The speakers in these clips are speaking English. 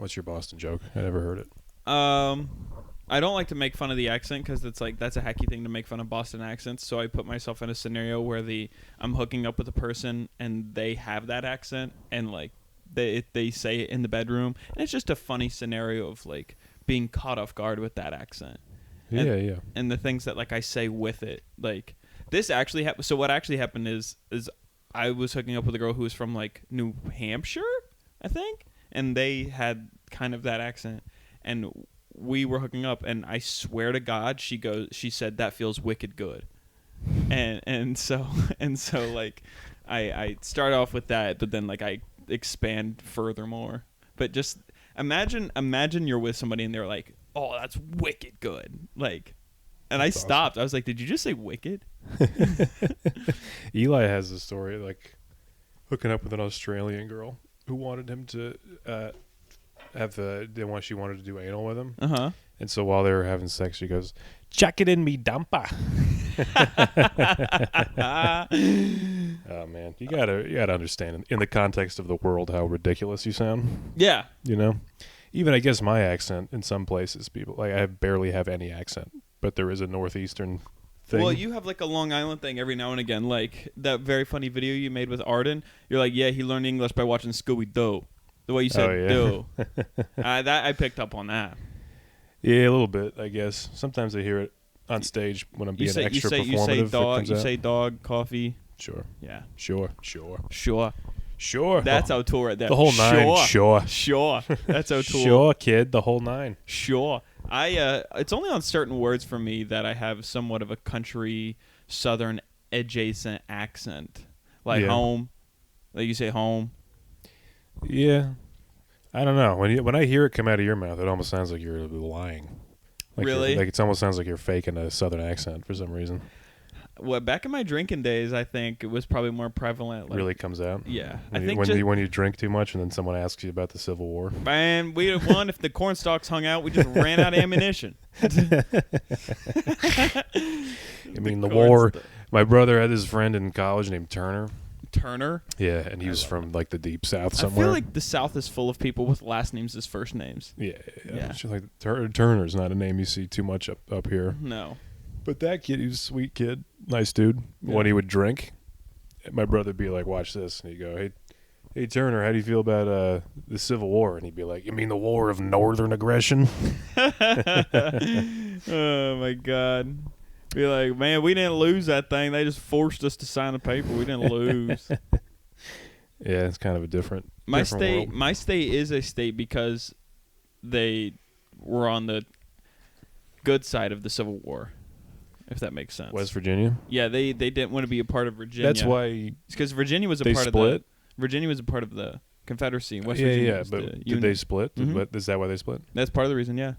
What's your Boston joke? I never heard it. I don't like to make fun of the accent because it's like that's a hacky thing to make fun of Boston accents. So I put myself in a scenario where I'm hooking up with a person and they have that accent and like they say it in the bedroom, and it's just a funny scenario of like being caught off guard with that accent. Yeah. And the things that like I say with it, like this actually happened. So what actually happened is I was hooking up with a girl who was from like New Hampshire, I think, and they had kind of that accent, and we were hooking up, and I swear to God, she said that feels wicked good, and so like I start off with that, but then like I expand furthermore. But just imagine you're with somebody and they're like, oh, that's wicked good, like, and that's I stopped. Awesome. I was like, did you just say wicked? Eli has a story like hooking up with an Australian girl who wanted him to she wanted to do anal with him. Uh-huh. And so while they were having sex, she goes, "Chuck it in me dumper." Oh man, you gotta understand in the context of the world how ridiculous you sound. Yeah. You know, even I guess my accent in some places, people like I barely have any accent, but there is a northeastern thing. Well, you have like a Long Island thing every now and again, like that very funny video you made with Arden. You're like, yeah, he learned English by watching Scooby Doo. The way you said "do," that I picked up on that. Yeah, a little bit, I guess. Sometimes I hear it on stage when I'm being extra performative. You say dog, coffee. Sure. Yeah. Sure. That's our tour right there. The whole nine. Sure. That's our tour. Sure, kid. The whole nine. Sure. It's only on certain words for me that I have somewhat of a country southern adjacent accent, like home. Like you say home. Yeah, I don't know. When I hear it come out of your mouth, it almost sounds like you're lying. Like really? Like it almost sounds like you're faking a southern accent for some reason. Well, back in my drinking days, I think it was probably more prevalent. Like, really comes out. Yeah, when you drink too much and then someone asks you about the Civil War. Man, we won. If the corn stalks hung out, we just ran out of ammunition. I mean, the war. My brother had this friend in college named Turner. Yeah, and he was from like the deep south somewhere. I feel like the South is full of people with last names as first names. Yeah. It's just like Turner's not a name you see too much up here. No. But that kid, he was a sweet kid, nice dude. Yeah. When he would drink, my brother would be like, "Watch this," and he'd go, "Hey Turner, how do you feel about the Civil War?" And he'd be like, "You mean the War of Northern Aggression?" Oh my God. Be like, man, we didn't lose that thing. They just forced us to sign a paper. We didn't lose. Yeah, it's kind of a different. My world. My state is a state because they were on the good side of the Civil War, if that makes sense. West Virginia. Yeah, they didn't want to be a part of Virginia. That's why. Because Virginia was a part of the Virginia was a part of the Confederacy. West Virginia was but the did Union. they split? Mm-hmm. Is that why they split? That's part of the reason. Yeah.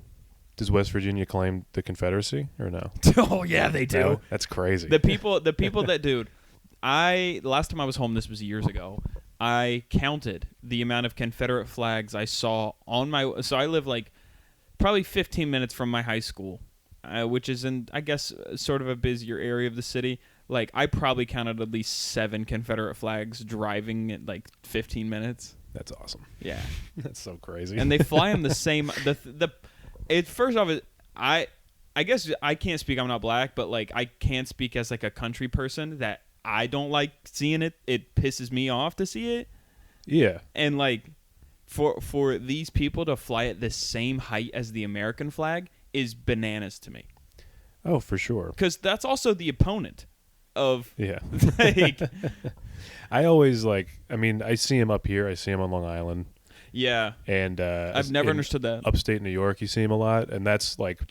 Does West Virginia claim the Confederacy or no? Oh yeah, they do. No? That's crazy. The people that dude. Last time I was home, this was years ago. I counted the amount of Confederate flags I saw on my. So I live like probably 15 minutes from my high school, which is in, I guess, sort of a busier area of the city. Like I probably counted at least 7 Confederate flags driving at like 15 minutes. That's awesome. Yeah, that's so crazy. And they fly them the same. First off, I guess I can't speak. I'm not black, but like I can speak as like a country person that I don't like seeing it. It pisses me off to see it. Yeah. And like for these people to fly at the same height as the American flag is bananas to me. Oh, for sure. Because that's also the opponent of. Yeah. Like, I always like. I mean, I see him up here. I see him on Long Island. Yeah, and I've never understood that. Upstate New York, you see him a lot, and that's like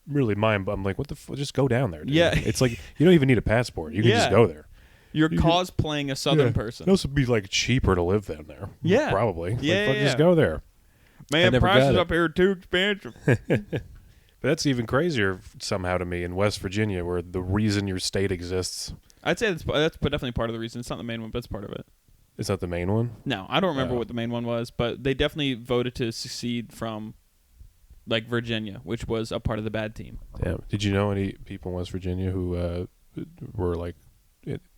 really I'm like, what the? Just go down there. Dude. Yeah, it's like you don't even need a passport. You can just go there. You're cosplaying a Southern person. It also be like cheaper to live down there. Yeah, probably. Yeah, just go there. Man, prices up here are too expensive. But that's even crazier somehow to me in West Virginia, where the reason your state exists. I'd say that's definitely part of the reason. It's not the main one, but it's part of it. Is that the main one? No, I don't remember what the main one was, but they definitely voted to secede from, like, Virginia, which was a part of the bad team. Damn. Did you know any people in West Virginia who were, like,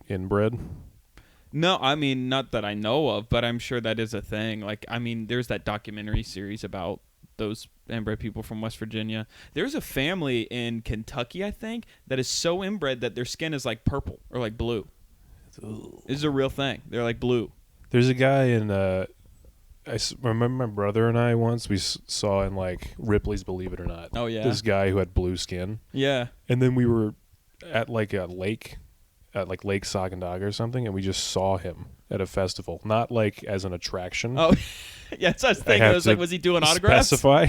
inbred? No, I mean, not that I know of, but I'm sure that is a thing. Like, I mean, there's that documentary series about those inbred people from West Virginia. There's a family in Kentucky, I think, that is so inbred that their skin is like purple or like blue. Ooh. This is a real thing. They're like blue. There's a guy in remember my brother and I once we saw in like Ripley's Believe It or Not. Oh, yeah? This guy who had blue skin. Yeah. And then we were at like a lake, at like Lake Sacandaga or something, and we just saw him at a festival, not like as an attraction. Oh, yeah. So I was thinking, I was like, was he doing autographs? Specify.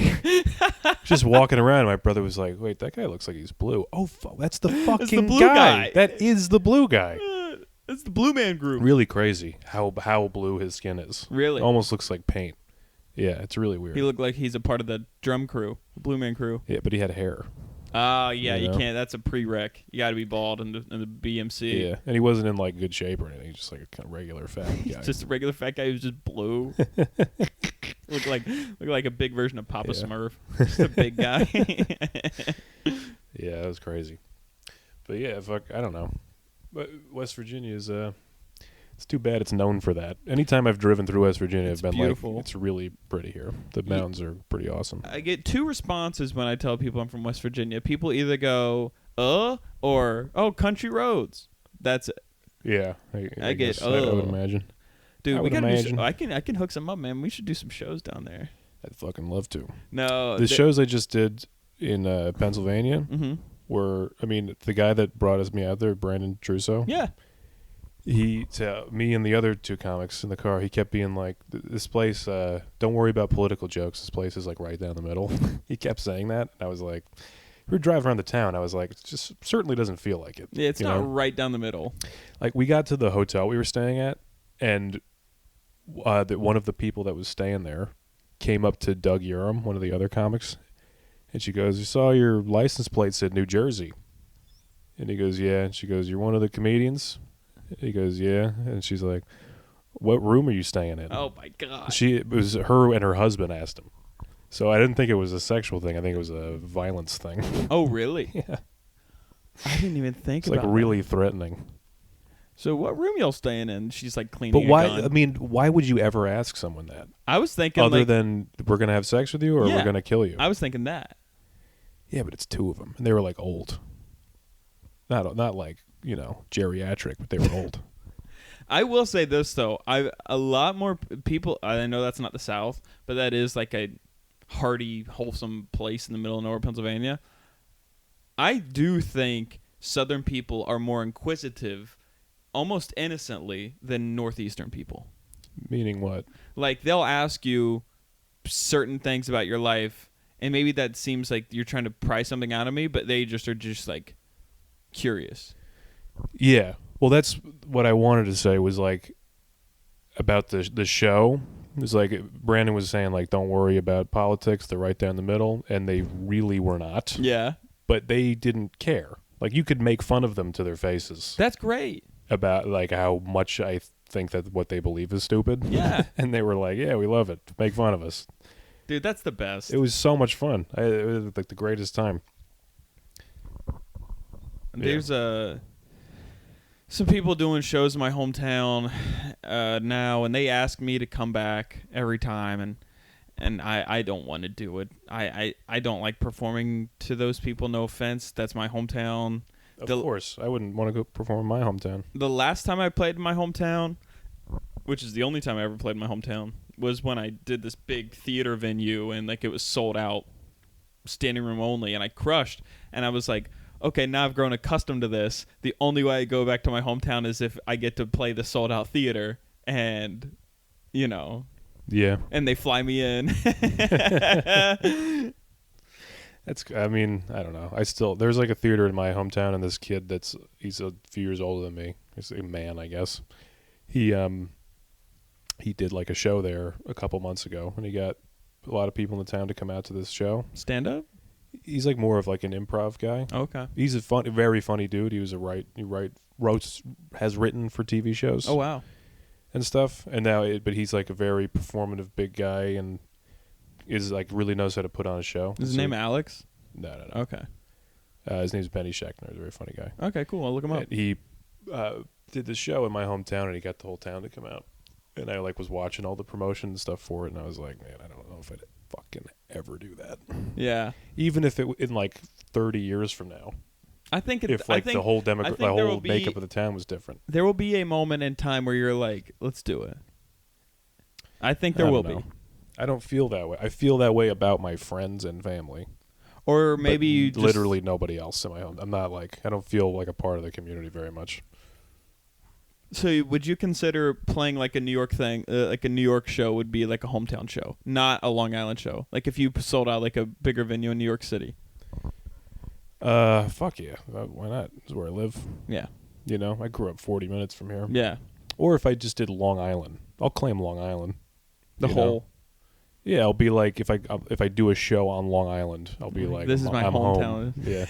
Just walking around, my brother was like, "Wait, that guy looks like he's blue." Oh, that's the fucking the blue guy. That is the blue guy. That's the Blue Man Group. Really crazy how blue his skin is. Really? It almost looks like paint. Yeah, it's really weird. He looked like he's a part of the drum crew, the Blue Man Crew. Yeah, but he had hair. Oh, yeah, you know? can't. That's a prereq. You got to be bald in the BMC. Yeah, and he wasn't in like good shape or anything. He's just like a kind of regular fat guy. Just a regular fat guy who's just blue. look like a big version of Papa Yeah. Smurf. Just a big guy. Yeah, that was crazy. But yeah, I don't know. But West Virginia is it's too bad it's known for that. Anytime I've driven through West Virginia, It's I've been beautiful. like, it's really pretty here. The mountains are pretty awesome. I get two responses when I tell people I'm from West Virginia. People either go, or, oh, country roads. That's it. Yeah, I get, guess I would imagine. Dude, I we would gotta imagine. I can hook some up, man. We should do some shows down there. I'd fucking love to. No. The shows I just did in Pennsylvania Mm-hmm. were, I mean, the guy that brought me out there, Brandon Trusso. Yeah. He, to me and the other two comics in the car, he kept being like, "This place, don't worry about political jokes. This place is like right down the middle." He kept saying that, and I was like, we were driving around the town. I was like, it just certainly doesn't feel like it. Yeah, it's you not know? right down the middle. Like we got to the hotel we were staying at, and one of the people that was staying there came up to Doug Urim, one of the other comics, and she goes, "You saw your license plate said New Jersey," and he goes, "Yeah," and she goes, "You're one of the comedians?" He goes, "Yeah," and she's like, "What room are you staying in?" Oh my god. It was her and her husband asked him. So I didn't think it was a sexual thing. I think it was a violence thing. Oh really? Yeah. I didn't even think It's about like really threatening. So what room y'all staying in? She's like cleaning. But a why? gun. I mean, why would you ever ask someone that? I was thinking Other like, than we're gonna have sex with you or Yeah. we're gonna kill you? I was thinking that. Yeah, but it's two of them, and they were like old. Not like geriatric, but they were old. I will say this though, a lot more people. I know that's not the South, but that is like a hearty, wholesome place in the middle of nowhere, Pennsylvania. I do think Southern people are more inquisitive, almost innocently, than Northeastern people. Meaning what? Like they'll ask you certain things about your life, and maybe that seems like you're trying to pry something out of me, but they just are just like curious. Yeah. Well, that's what I wanted to say was like about the show. It was like Brandon was saying, like, don't worry about politics. They're right down the middle, and they really were not. Yeah, But they didn't care. Like you could make fun of them to their faces that's great. about like how much I think that what they believe is stupid. Yeah. And they were like, "Yeah, we love it. Make fun of us." Dude, that's the best. It was so much fun. It was like the greatest time. There's some people doing shows in my hometown now, and they ask me to come back every time, and I don't want to do it. I don't like performing to those people. No offense, that's my hometown. Of course, I wouldn't want to go perform in my hometown. The last time I played in my hometown, which is the only time I ever played in my hometown, was when I did this big theater venue, and like it was sold out, standing room only, and I crushed. And I was like, okay, now I've grown accustomed to this. The only way I go back to my hometown is if I get to play the sold out theater, and Yeah. and they fly me in. I mean, I don't know. There's like a theater in my hometown, and this kid he's a few years older than me. He's a man, I guess. He did like a show there a couple months ago, and he got a lot of people in the town to come out to this show. Stand up? He's like more of like an improv guy. Okay. He's a very funny dude. He was has written for TV shows. Oh wow. And stuff. And now, but he's like a very performative big guy, and is like really knows how to put on a show. Is his name Alex? No. Okay. His name's Benny Schechner. He's a very funny guy. Okay, cool. I'll look him up. And he did the show in my hometown, and he got the whole town to come out. And I like was watching all the promotion and stuff for it, and I was like, man, I don't know if I'd fucking ever do that. Yeah. Even if it in like 30 years from now, I think if like the whole the whole makeup of the town was different. There will be a moment in time where you're like, let's do it. I think there will be. I don't feel that way. I feel that way about my friends and family. Or maybe you just, literally nobody else in my home. I'm not like, I don't feel like a part of the community very much. So would you consider playing like a New York thing, like a New York show would be like a hometown show, not a Long Island show? Like if you sold out like a bigger venue in New York City. Fuck yeah. Why not? It's where I live. Yeah. You know, I grew up 40 minutes from here. Yeah. Or if I just did Long Island, I'll claim Long Island. The whole. Yeah, I'll be like if I do a show on Long Island, I'll be like, this is my I'm hometown. Home. Yeah.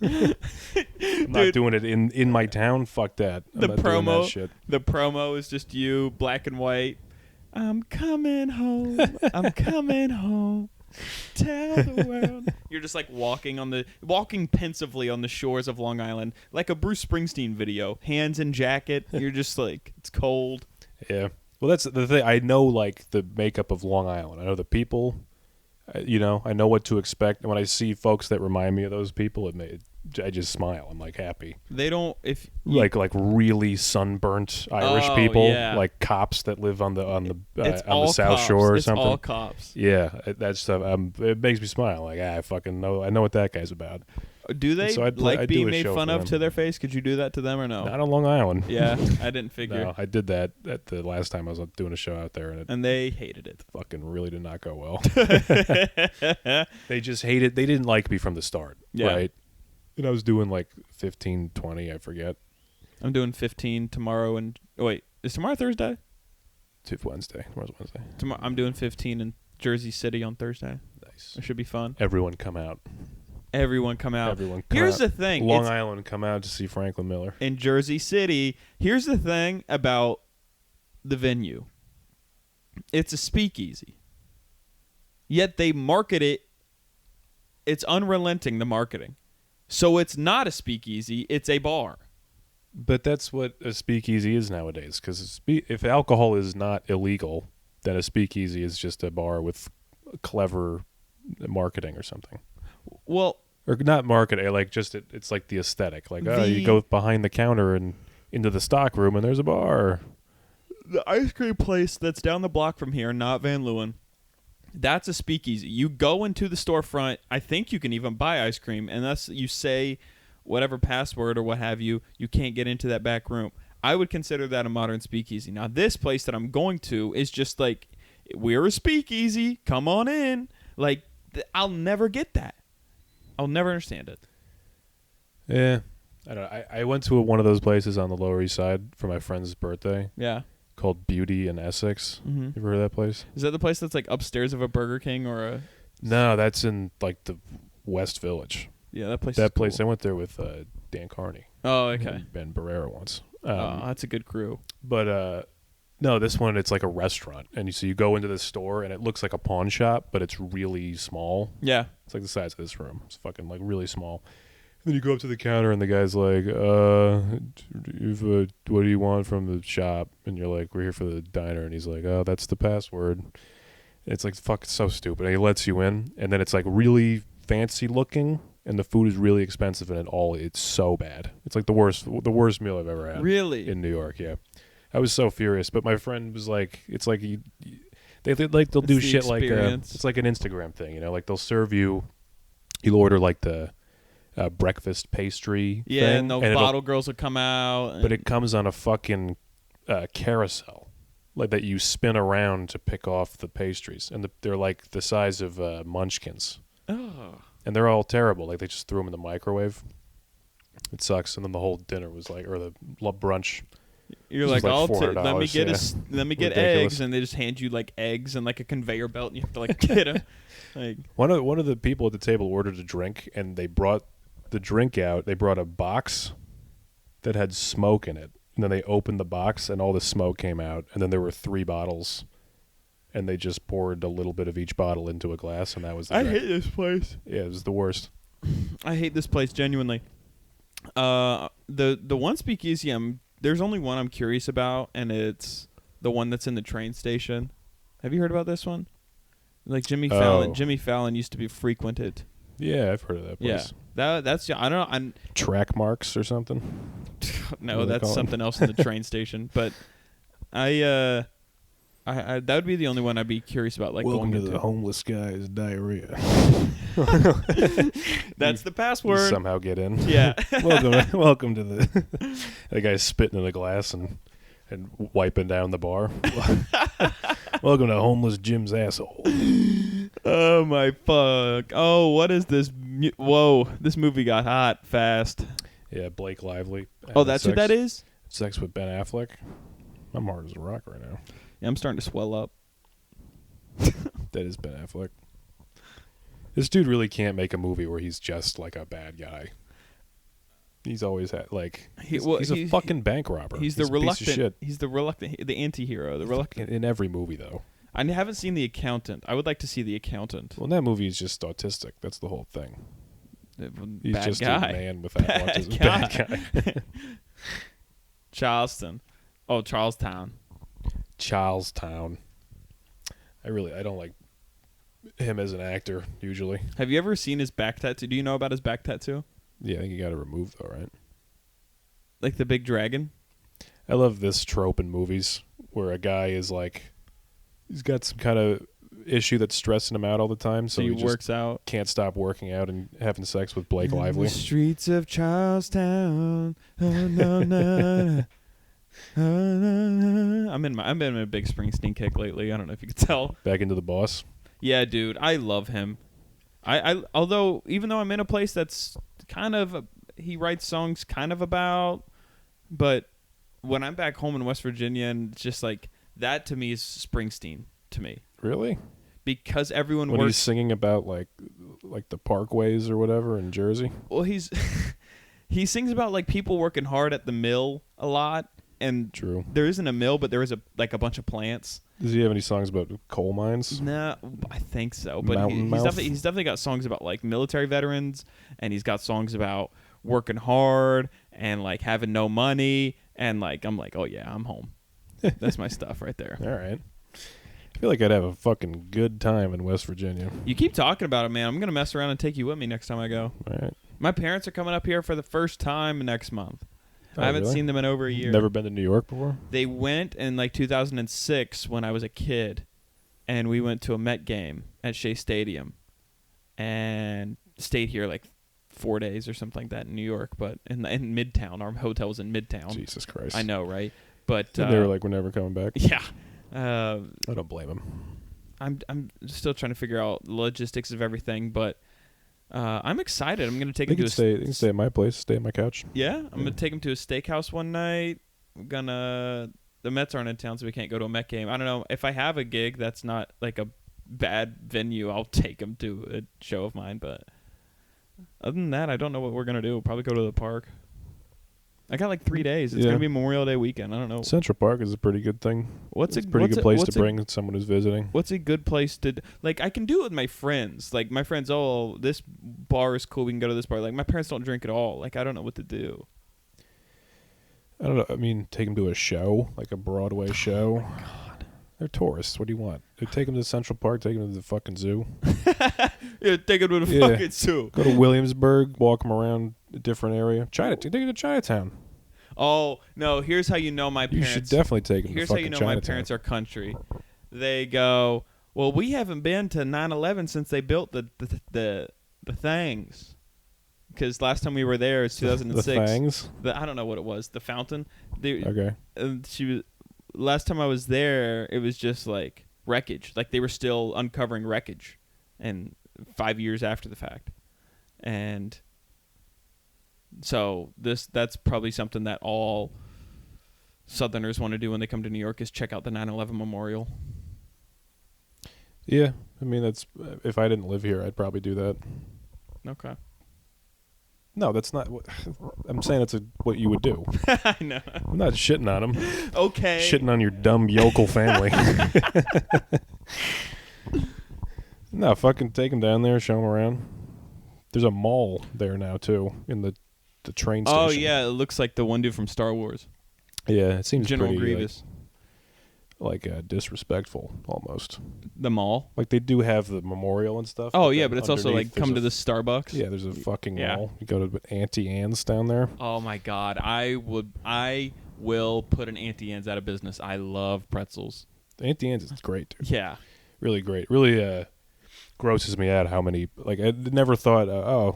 I'm not doing it in my town. Fuck that. I'm not doing that shit. The promo is just you, black and white. I'm coming home. I'm coming home. Tell the world. You're just like walking pensively on the shores of Long Island, like a Bruce Springsteen video. Hands in jacket. You're just like, it's cold. Yeah. Well, that's the thing. I know like the makeup of Long Island. I know the people. You know, I know what to expect. And when I see folks that remind me of those people, I just smile. I'm like happy. They don't like really sunburnt Irish people, yeah. like cops that live on the South cops. Shore or it's something. All cops. Yeah, that stuff. It makes me smile. Like I fucking know. I know what that guy's about. Do they so I'd being made fun of to their face? Could you do that to them or no? Not on Long Island. Yeah, I didn't figure. No, I did that at the last time I was doing a show out there, and they hated it. Fucking really did not go well. They just hated. They didn't like me from the start. Yeah. Right. And I was doing like 15, 20, I forget. I'm doing 15 tomorrow wait, is tomorrow Thursday? Wednesday. Tomorrow's Wednesday. I'm doing 15 in Jersey City on Thursday. Nice. It should be fun. Everyone come out. Here's the thing. Long Island come out to see Franklin Miller. In Jersey City, here's the thing about the venue. It's a speakeasy. Yet they market it. It's unrelenting, the marketing. So it's not a speakeasy, it's a bar. But that's what a speakeasy is nowadays. Because if alcohol is not illegal, then a speakeasy is just a bar with clever marketing or something. Well, or not marketing, like just it's like the aesthetic. Like, you go behind the counter and into the stock room, and there's a bar. The ice cream place that's down the block from here, not Van Leeuwen, that's a speakeasy. You go into the storefront. I think you can even buy ice cream, unless you say whatever password or what have you. You can't get into that back room. I would consider that a modern speakeasy. Now, this place that I'm going to is just like, we're a speakeasy. Come on in. Like, I'll never get that. I'll never understand it. Yeah. I don't know. I went to one of those places on the Lower East Side for my friend's birthday. Yeah. Called Beauty in Essex. Mm-hmm. You ever heard of that place? Is that the place that's like upstairs of a Burger King or a... No, that's in like the West Village. Yeah, that place That is place, cool. I went there with Dan Carney. Oh, okay. And Ben Barrera once. That's a good crew. But no, this one, it's like a restaurant. And so you go into this store, and it looks like a pawn shop, but it's really small. Yeah. It's like the size of this room. It's fucking like really small. And then you go up to the counter, and the guy's like, what do you want from the shop? And you're like, we're here for the diner. And he's like, oh, that's the password. And it's like, fuck, it's so stupid. And he lets you in, and then it's like really fancy looking, and the food is really expensive, and it's so bad. It's like the worst meal I've ever had. Really? In New York, yeah. I was so furious, but my friend was like, it's like they'll do shit like it's like an Instagram thing, you know, like they'll serve you'll order like the breakfast pastry yeah, thing, and the bottle girls will come out, but it comes on a fucking carousel, like that you spin around to pick off the pastries, and they're like the size of munchkins. Oh. And they're all terrible. Like they just threw them in the microwave. It sucks. And then the whole dinner was like, or the brunch. You're like, let me get Ridiculous. eggs, and they just hand you like eggs and like a conveyor belt, and you have to like get them. Like one of the people at the table ordered a drink, and they brought the drink out. They brought a box that had smoke in it, and then they opened the box, and all the smoke came out, and then there were 3 bottles, and they just poured a little bit of each bottle into a glass, and that was the drink. I hate this place. Yeah, it was the worst. I hate this place genuinely. The one speakeasy I'm There's only one I'm curious about, and it's the one that's in the train station. Have you heard about this one? Like Jimmy Fallon. Jimmy Fallon used to be frequented. Yeah, I've heard of that place. Yeah, that's I don't know. Track marks or something. No, that's something else in the train station. But I that would be the only one I'd be curious about. Like, welcome going to into. the homeless guy's diarrhea. That's the password. Somehow get in. Yeah. welcome to the guy's spitting in the glass and wiping down the bar. Welcome to homeless Jim's asshole. Oh my fuck! Oh, what is this? Whoa! This movie got hot fast. Yeah, Blake Lively. Oh, that's who that is? Sex with Ben Affleck. I'm hard as a rock right now. Yeah, I'm starting to swell up. That is Ben Affleck. This dude really can't make a movie where he's just like a bad guy. He's always had like he's a fucking bank robber. He's the reluctant. He's the reluctant. The anti-hero. The reluctant. In every movie though. I haven't seen The Accountant. I would like to see The Accountant. Well, in that movie, he's just autistic. That's the whole thing. He's bad just guy. a man without autism. Guy. Bad guy. Charleston. Oh, Charlestown. I don't like him as an actor usually. Have you ever seen his back tattoo? Do you know about his back tattoo? Yeah, I think you got to remove though, right? Like the big dragon? I love this trope in movies where a guy is like, he's got some kind of issue that's stressing him out all the time, so he works out. Can't stop working out and having sex with Blake Lively. The streets of Charlestown. Oh, no, no. I'm in a big Springsteen kick lately. I don't know if you could tell. Back into the boss. Yeah, dude, I love him. Although even though I'm in a place that's kind of he writes songs kind of about, but when I'm back home in West Virginia and it's just like that to me is Springsteen to me. Really? Because everyone when he's singing about like the parkways or whatever in Jersey. Well, he sings about like people working hard at the mill a lot. And true. There isn't a mill, but there is a bunch of plants. Does he have any songs about coal mines? No, I think so. But he's definitely got songs about like military veterans, and he's got songs about working hard and like having no money, and like I'm like, oh yeah, I'm home. That's my stuff right there. All right. I feel like I'd have a fucking good time in West Virginia. You keep talking about it, man. I'm gonna mess around and take you with me next time I go. All right. My parents are coming up here for the first time next month. Oh, I haven't really? seen them in over a year. Never been to New York before? They went in like 2006 when I was a kid, and we went to a Met game at Shea Stadium and stayed here like 4 days or something like that in New York, but in Midtown. Our hotel was in Midtown. Jesus Christ. I know, right? But they were like, we're never coming back. Yeah. I don't blame them. I'm still trying to figure out the logistics of everything, but I'm excited. I'm going to take him to they can stay at my place, stay at my couch. Yeah, I'm going to take him to a steakhouse one night. The Mets aren't in town, so we can't go to a Met game. I don't know. If I have a gig that's not like a bad venue, I'll take him to a show of mine. But other than that, I don't know what we're going to do. We'll probably go to the park. I got like 3 days. It's going to be Memorial Day weekend. I don't know. Central Park is a pretty good thing. It's a pretty good place to bring someone who's visiting. What's a good place to like? I can do it with my friends. Like my friends, oh, this bar is cool. We can go to this bar. Like my parents don't drink at all. Like I don't know what to do. I don't know. I mean, take them to a show, like a Broadway show. Oh my God. They're tourists. What do you want? Take them to Central Park. Take them to the fucking zoo. Yeah, take them to the fucking zoo. Go to Williamsburg. Walk them around a different area. Take them to Chinatown. Oh no! Here's how you know my parents. You should definitely take them. Here's to how you know Chinatown. my parents are country. They go, well, we haven't been to 9/11 since they built the things. Because last time we were there is 2006. The things. I don't know what it was. The fountain. Okay. Last time I was there, it was just like wreckage. Like they were still uncovering wreckage, and 5 years after the fact, and. So that's probably something that all Southerners want to do when they come to New York is check out the 9/11 memorial. Yeah, I mean that's if I didn't live here, I'd probably do that. Okay. No, that's not. I'm saying that's what you would do. I know. I'm not shitting on them. Okay. Shitting on your dumb yokel family. No, fucking take them down there, show them around. There's a mall there now too in the train station. Oh yeah, it looks like the one dude from Star Wars. Yeah, it seems General pretty Grievous. disrespectful almost. The mall. Like they do have the memorial and stuff. Oh, but yeah, then but it's also underneath like come to there's the Starbucks. yeah, there's a fucking Yeah. mall. You go to Auntie Anne's down there. Oh, my God. I will put an Auntie Anne's out of business. I love pretzels. Auntie Anne's is great, dude. Yeah. Really great. Really grosses me out how many, like, I never thought,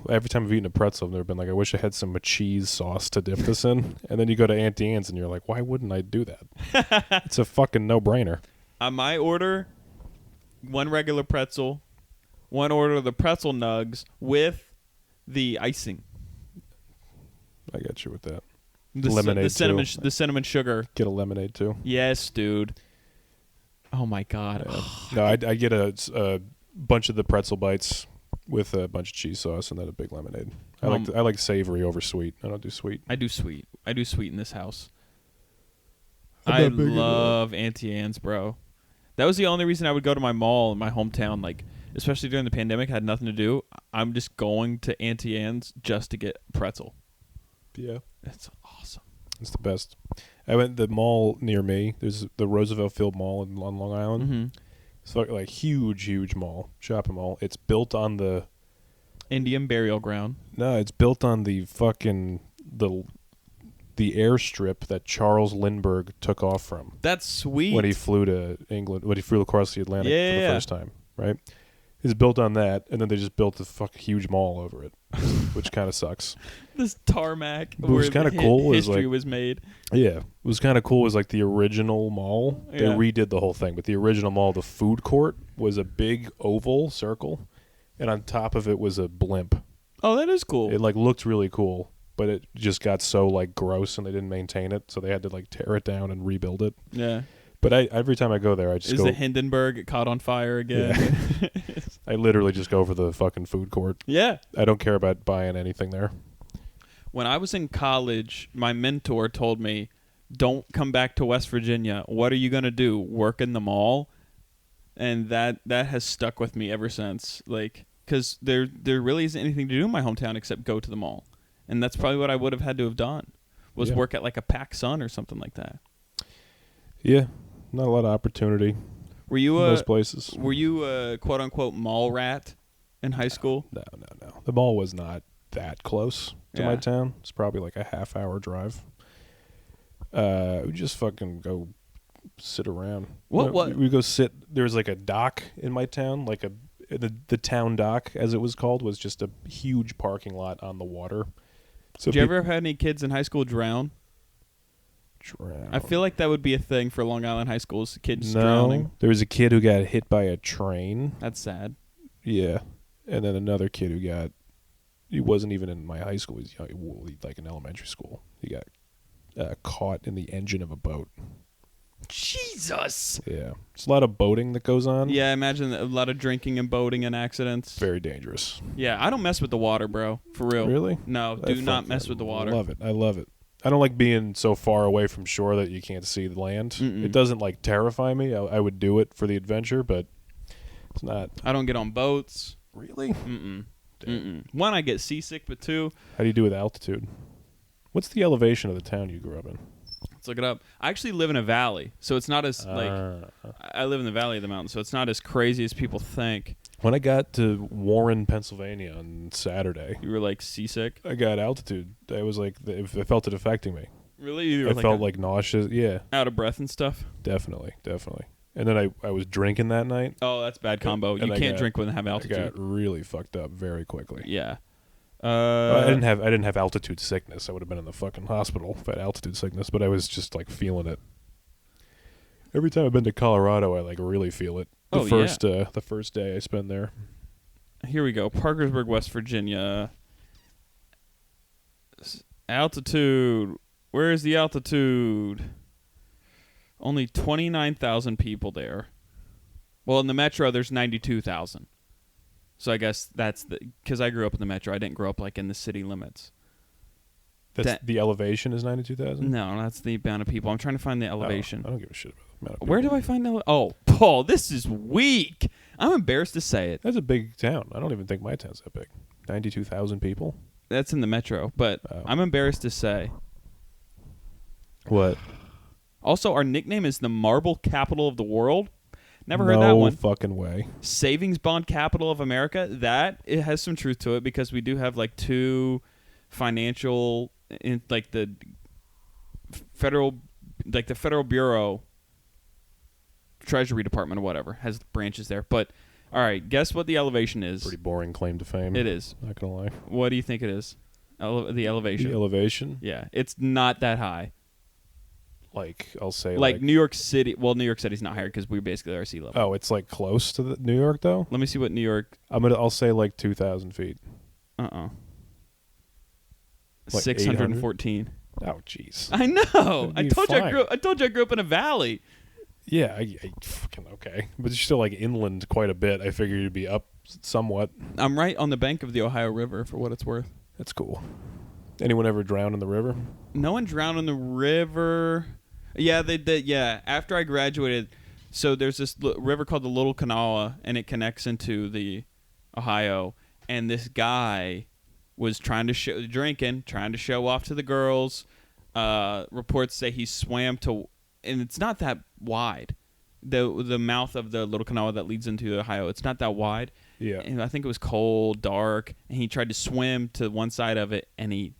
every time I've eaten a pretzel, I've never been like, I wish I had some cheese sauce to dip this in. And then you go to Auntie Anne's and you're like, why wouldn't I do that? It's a fucking no-brainer. On my order, one regular pretzel, one order of the pretzel nugs with the icing. I got you with that. The cinnamon, too. the cinnamon sugar. Get a lemonade, too. Yes, dude. Oh, my God. Yeah. No, I get a bunch of the pretzel bites with a bunch of cheese sauce and then a big lemonade. I like savory over sweet. I don't do sweet. I do sweet. I do sweet in this house. I'm I not big into love Auntie Anne's, bro. That was the only reason I would go to my mall in my hometown, like, especially during the pandemic. I had nothing to do. I'm just going to Auntie Anne's just to get pretzel. Yeah. That's awesome. It's the best. I went to the mall near me. There's the Roosevelt Field Mall on Long Island. Mm-hmm. It's like huge mall, shopping mall. It's built on the Indian burial ground. No, it's built on the fucking the airstrip that Charles Lindbergh took off from That's sweet. when he flew to England, when he flew across the Atlantic for the Yeah. first time, right? It's built on that, and then they just built a fucking huge mall over it, which kind of sucks. This tarmac What was where kinda cool is, history like- was made. Yeah, it was kind of cool. Was like the original mall. They Yeah. redid the whole thing, but the original mall, the food court was a big oval circle, and on top of it was a blimp. Oh, that is cool. It like looked really cool, but it just got so like gross, and they didn't maintain it, so they had to like tear it down and rebuild it. Yeah. But every time I go there, I just Is go. the Hindenburg caught on fire again? I literally just go for the fucking food court. Yeah. I don't care about buying anything there. When I was in college, my mentor told me, "Don't come back to West Virginia. What are you going to do? Work in the mall?" And that has stuck with me ever since. Like, cuz there really isn't anything to do in my hometown except go to the mall. And that's probably what I would have had to have done. Was Yeah. work at like a PacSun or something like that. Yeah, not a lot of opportunity Were you in a those places. Were you a quote unquote mall rat in high school? No. The mall was not that close to my Yeah. town. It's probably like a half-hour drive. We just fucking go sit around. What? We go sit. There was like a dock in my town, like the town dock, as it was called, was just a huge parking lot on the water. So Did you ever have any kids in high school drown? drown? I feel like that would be a thing for Long Island high schools. Kids no. drowning. There was a kid who got hit by a train. That's sad. Yeah, and then another kid who got. He wasn't even in my high school. He was like in elementary school. He got caught in the engine of a boat. Jesus. Yeah, it's a lot of boating that goes on. Yeah, I imagine a lot of drinking and boating and accidents. Very dangerous. Yeah, I don't mess with the water, bro. For real. Really? No, do not mess with the water. I love it. I don't like being so far away from shore that you can't see the land. Mm-mm. It doesn't like terrify me. I would do it for the adventure, but it's not. I don't get on boats. Really? Mm-mm. Damn. Mm-mm. One, I get seasick, but two, How do you do with altitude? What's the elevation of the town you grew up in? let's look it up. I actually live in a valley, so it's not as like I live in the valley of the mountain, so it's not as crazy as people think. When I got to Warren, Pennsylvania on Saturday, You were like seasick. I got altitude. I was like, I felt it affecting me. Really? You were I felt like nauseous. Yeah, out of breath and stuff. definitely. And then I was drinking that night. Oh, that's bad combo. And You I can't got- drink when you have I altitude. got really fucked up very quickly. Yeah. I didn't have altitude sickness. I would have been in the fucking hospital if I had altitude sickness, but I was just like feeling it. Every time I've been to Colorado, I like really feel it. Oh, The first day I spend there. Here we go. Parkersburg, West Virginia. Altitude. Where is the altitude? Only 29,000 people there. Well, in the metro, there's 92,000. So I guess that's because I grew up in the metro. I didn't grow up like in the city limits. The elevation is 92,000. No, that's the amount of people. I'm trying to find the elevation. I don't give a shit about the amount of Where people. do I find that? Oh, Paul, this is weak. I'm embarrassed to say it. That's a big town. I don't even think my town's that big. 92,000 people. That's in the metro, but Oh. I'm embarrassed to say What? Also, our nickname is the marble capital of the world. Never heard that No one. fucking way. Savings bond capital of America. That it has some truth to it because we do have like two financial, like the federal Bureau, Treasury Department or whatever has branches there. But all right, guess what the elevation is? Pretty boring claim to fame. It is. Not gonna lie. What do you think it is? The elevation. The elevation? Yeah, it's not that high. Like, I'll say Like New York City. Well, New York City's not higher because we basically are sea level. Oh, it's like close to New York though? Let me see what New York. I'll say like 2,000 feet. 614. Oh, jeez. I know. That'd be fine. I told you I grew up in a valley. Yeah, I fucking okay. But you're still like inland quite a bit. I figured you'd be up somewhat. I'm right on the bank of the Ohio River, for what it's worth. That's cool. Anyone ever drown in the river? No one drowned in the river. Yeah, they did. Yeah, after I graduated, so there's this river called the Little Kanawha, and it connects into the Ohio. And this guy was trying to trying to show off to the girls. Reports say he swam to, and it's not that wide. The mouth of the Little Kanawha that leads into the Ohio, it's not that wide. Yeah. And I think it was cold, dark, and he tried to swim to one side of it, and he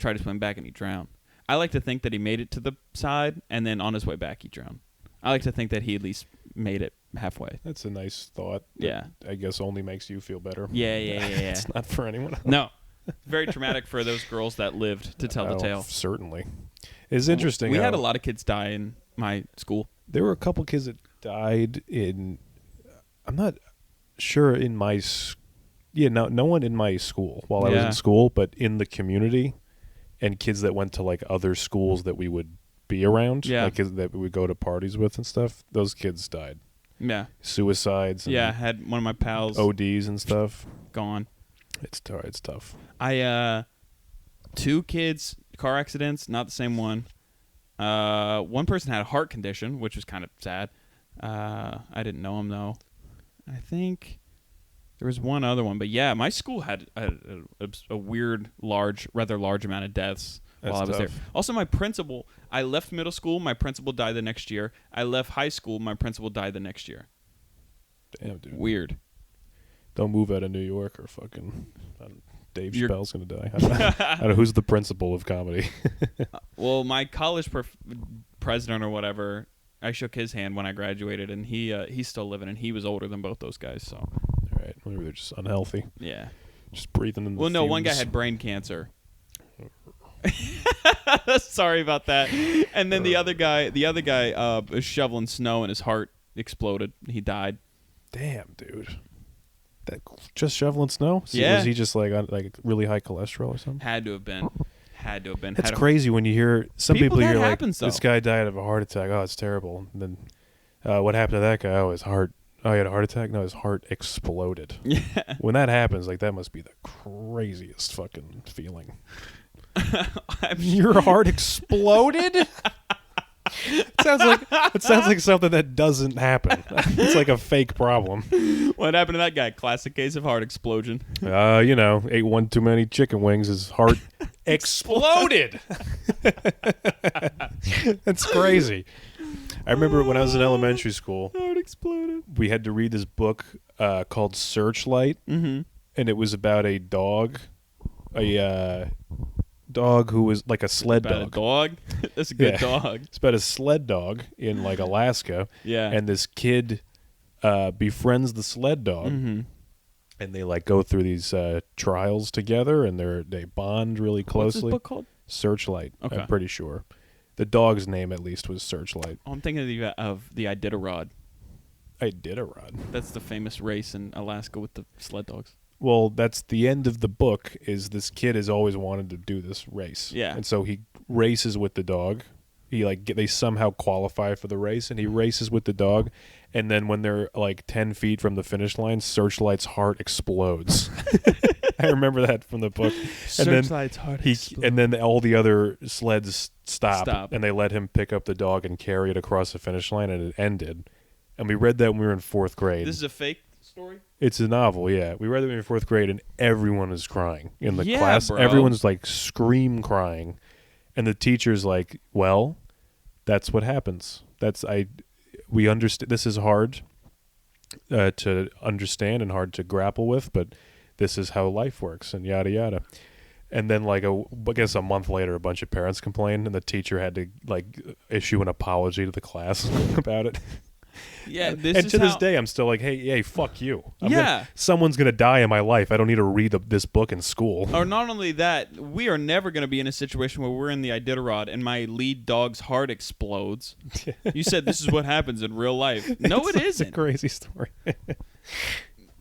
tried to swim back, and he drowned. I like to think that he made it to the side, and then on his way back, he drowned. I like to think that he at least made it halfway. That's a nice thought. Yeah. I guess only makes you feel better. Yeah. It's not for anyone else. No. Very traumatic for those girls that lived to tell the tale. Certainly. It's interesting. We had a lot of kids die in my school. There were a couple kids that died in, I'm not sure in my, no one in my school while I was in school, but in the community, and kids that went to like other schools that we would be around, like kids that we would go to parties with and stuff. Those kids died. Yeah. Suicides. And I had one of my pals. ODs and stuff. Gone. It's tough. Two kids, car accidents, not the same one. One person had a heart condition, which was kind of sad. I didn't know him though. I think there was one other one, but yeah, my school had a weird, rather large amount of deaths while I was there. Also, my principal, I left middle school, my principal died the next year. I left high school, my principal died the next year. Damn, dude. Weird. Don't move out of New York or fucking Dave Chappelle's going to die. I don't know who's the principal of comedy. Well, my college president or whatever, I shook his hand when I graduated, and he's still living, and he was older than both those guys. So, all right, maybe they're just unhealthy. Yeah, just breathing in the fumes. No, one guy had brain cancer. Sorry about that. And then the other guy was shoveling snow, and his heart exploded. He died. Damn, dude. Just shoveling snow? So yeah. Was he just like on like really high cholesterol or something? Had to have been. It's crazy when you hear some people hear like though. This guy died of a heart attack. Oh, it's terrible. And then what happened to that guy? Oh, his heart. Oh, he had a heart attack? No, his heart exploded. Yeah. When that happens, like that must be the craziest fucking feeling. Your heart exploded? It sounds like something that doesn't happen. It's like a fake problem. What happened to that guy? Classic case of heart explosion. Ate one too many chicken wings. His heart exploded. That's crazy. I remember when I was in elementary school, heart exploded. We had to read this book called Searchlight, and it was about a dog, dog who was like a sled dog. A dog? That's a good dog. It's about a sled dog in like Alaska. Yeah. And this kid befriends the sled dog, and they like go through these trials together, and they bond really closely. What's this book called? Searchlight. Okay. I'm pretty sure. The dog's name at least was Searchlight. Oh, I'm thinking of the Iditarod. Iditarod. That's the famous race in Alaska with the sled dogs. Well, that's the end of the book. Is this kid has always wanted to do this race? Yeah, and so he races with the dog. They somehow qualify for the race, and he races with the dog. And then when they're like 10 feet from the finish line, Searchlight's heart explodes. I remember that from the book. Searchlight's heart explodes. And then all the other sleds stop, and they let him pick up the dog and carry it across the finish line, and it ended. And we read that when we were in 4th grade. This is a fake story? It's a novel, yeah. We read it when we were in 4th grade, and everyone is crying in the Yeah, class. bro. Everyone's like scream crying. And the teacher's like, well, That's what happens. We understand this is hard to understand and hard to grapple with, but this is how life works and yada yada. And then I guess a month later, a bunch of parents complained, and the teacher had to issue an apology to the class about it. Yeah, and to this day, I'm still like, hey, fuck you. Yeah. Someone's gonna die in my life. I don't need to read this book in school. Or not only that, we are never going to be in a situation where we're in the Iditarod and my lead dog's heart explodes. You said this is what happens in real life. No, it isn't. It's a crazy story.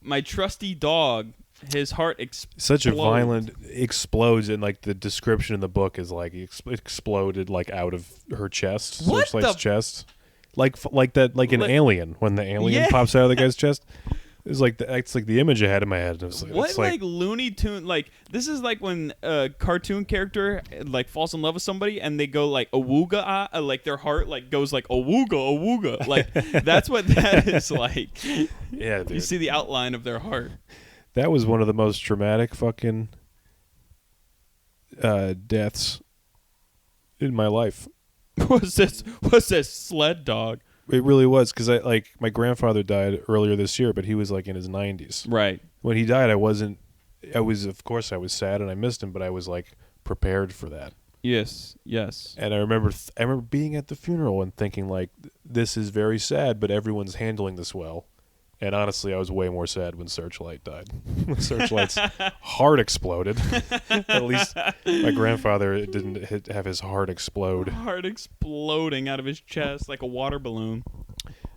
My trusty dog, his heart explodes. Such a violent explodes, and the description in the book is exploded out of her chest, What Searchlight's the- chest, an alien when the alien pops out of the guy's chest. It's it's the image I had in my head. It was What Looney Tune this is when a cartoon character falls in love with somebody and they go awooga their heart goes awooga that's what that is like. Yeah, dude. You see the outline of their heart. That was one of the most traumatic fucking deaths in my life. What's this sled dog? It really was, because my grandfather died earlier this year, but he was in his 90s. Right. When he died, of course I was sad and I missed him, but I was prepared for that. Yes. And I remember being at the funeral and thinking this is very sad, but everyone's handling this well. And honestly, I was way more sad when Searchlight died. When Searchlight's heart exploded. At least my grandfather didn't have his heart explode. Heart exploding out of his chest like a water balloon.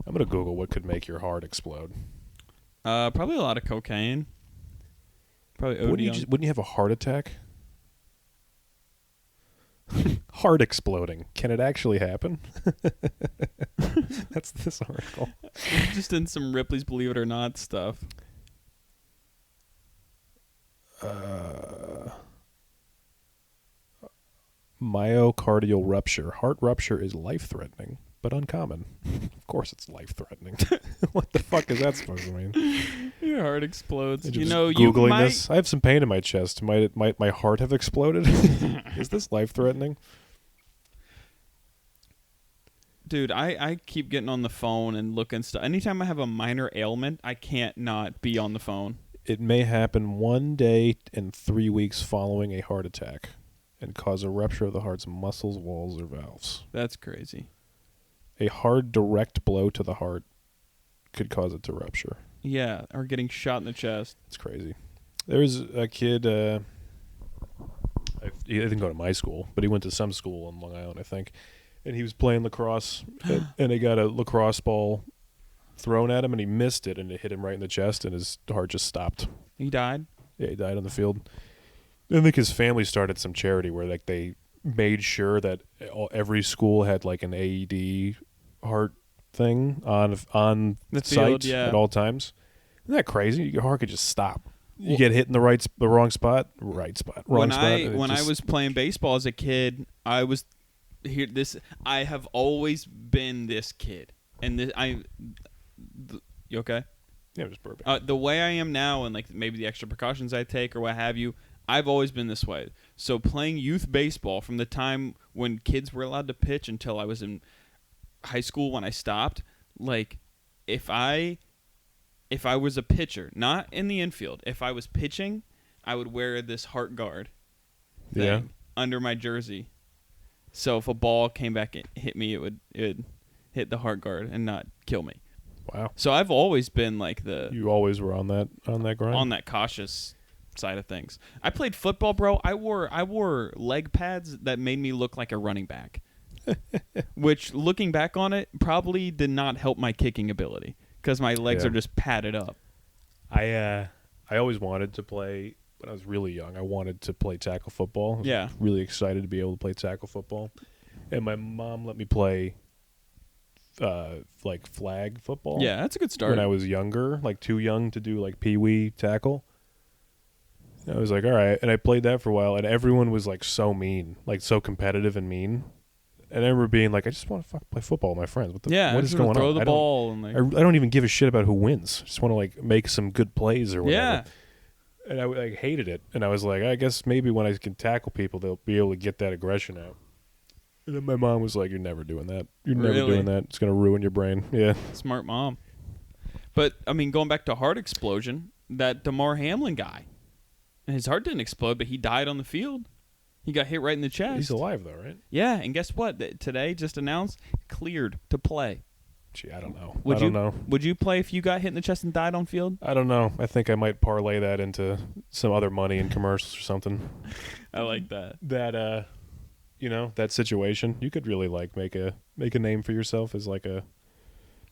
I'm going to Google what could make your heart explode. Probably a lot of cocaine. Probably OD. Wouldn't you have a heart attack? Heart exploding. Can it actually happen? That's this article. Just in some Ripley's Believe It or Not stuff. Myocardial rupture. Heart rupture is life-threatening, but uncommon. Of course it's life-threatening. What the fuck is that supposed to mean? Your heart explodes. Just You know, Googling you might... this. I have some pain in my chest. Might my heart have exploded? Is this life-threatening? Dude, I keep getting on the phone and looking stuff. Anytime I have a minor ailment, I can't not be on the phone. It may happen 1 day and 3 weeks following a heart attack and cause a rupture of the heart's muscles, walls, or valves. That's crazy. A hard, direct blow to the heart could cause it to rupture. Yeah, or getting shot in the chest. It's crazy. There's a kid, he didn't go to my school, but he went to some school in Long Island, I think. And he was playing lacrosse, and he got a lacrosse ball thrown at him, and he missed it, and it hit him right in the chest, and his heart just stopped. He died? Yeah, he died on the field. I think his family started some charity where they made sure that every school had an AED heart thing on The site field, yeah. at all times. Isn't that crazy? Your heart could just stop. You get hit in the wrong spot, wrong spot. When I was playing baseball as a kid, I was here. I have always been this kid, and you okay? Yeah, just burping. The way I am now, and maybe the extra precautions I take or what have you, I've always been this way. So playing youth baseball from the time when kids were allowed to pitch until I was in high school when I stopped, if I was a pitcher, not in the infield, if I was pitching, I would wear this heart guard thing under my jersey. So if a ball came back and hit me, it would hit the heart guard and not kill me. Wow. So I've always been You always were on that grind? on that cautious side of things. I played football, bro. I wore leg pads that made me look like a running back. Which, looking back on it, probably did not help my kicking ability because my legs are just padded up. I always wanted to play. When I was really young, I wanted to play tackle football. I was really excited to be able to play tackle football. And my mom let me play flag football. Yeah, that's a good start. When I was younger, too young to do pee-wee tackle. I was like, all right. And I played that for a while, and everyone was so mean, so competitive and mean. And I remember being I just want to play football with my friends. What is going on? Throw the ball. And I don't even give a shit about who wins. I just want to make some good plays or whatever. Yeah. And I hated it. And I was like, I guess maybe when I can tackle people, they'll be able to get that aggression out. And then my mom was like, "You're never doing that. You're never Really? doing that. It's gonna ruin your brain." Yeah. Smart mom. But I mean, going back to heart explosion, that Damar Hamlin guy, his heart didn't explode, but he died on the field. He got hit right in the chest. He's alive though, right? Yeah, and guess what? Today just announced cleared to play. Gee, I don't know. Would I don't know. Would you play if you got hit in the chest and died on field? I don't know. I think I might parlay that into some other money in commercials or something. I like that. That that situation, you could really like make a name for yourself as like the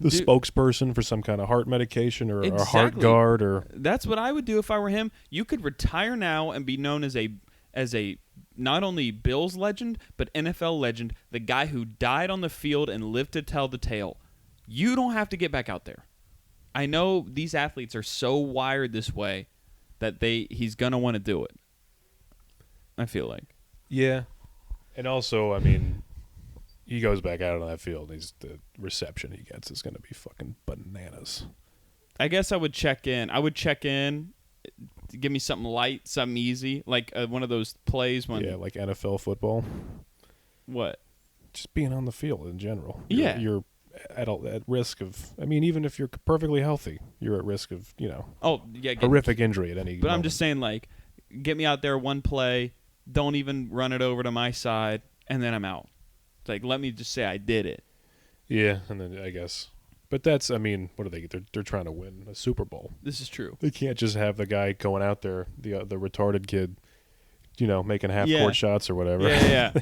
spokesperson for some kind of heart medication or a heart guard or. That's what I would do if I were him. You could retire now and be known as a not only Bills legend but NFL legend, the guy who died on the field and lived to tell the tale. You don't have to get back out there. I know these athletes are so wired this way that he's gonna want to do it. I feel like. Yeah. And also, I mean, he goes back out on that field. The reception he gets is going to be fucking bananas. I guess I would check in. Give me something light, something easy, like one of those plays when. Yeah, like NFL football. What? Just being on the field in general. You're at risk of. I mean, even if you're perfectly healthy, you're at risk of horrific injury at any. But moment. I'm just saying, like, get me out there one play. Don't even run it over to my side, and then I'm out. It's like, let me just say I did it. Yeah, and then I guess. But that's, I mean, what are they? They're trying to win a Super Bowl. This is true. They can't just have the guy going out there, the retarded kid, making half-court shots or whatever. Yeah.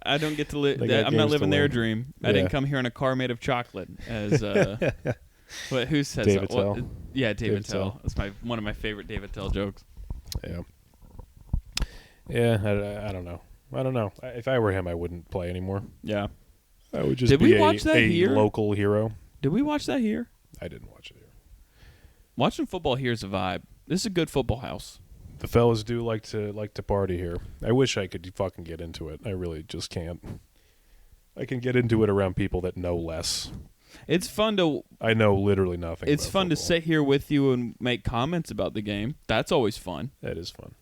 I don't get to live. I'm not living their dream. Yeah. I didn't come here in a car made of chocolate. As who says David that? Tell. Yeah, David Tell. That's one of my favorite David Tell jokes. Yeah. Yeah, I don't know. If I were him, I wouldn't play anymore. Yeah. I would just be a local hero. Did we watch that here? I didn't watch it here. Watching football here is a vibe. This is a good football house. The fellas do like to party here. I wish I could fucking get into it. I really just can't. I can get into it around people that know less. It's fun to. I know literally nothing. It's fun to sit here with you and make comments about the game. That's always fun. That is fun.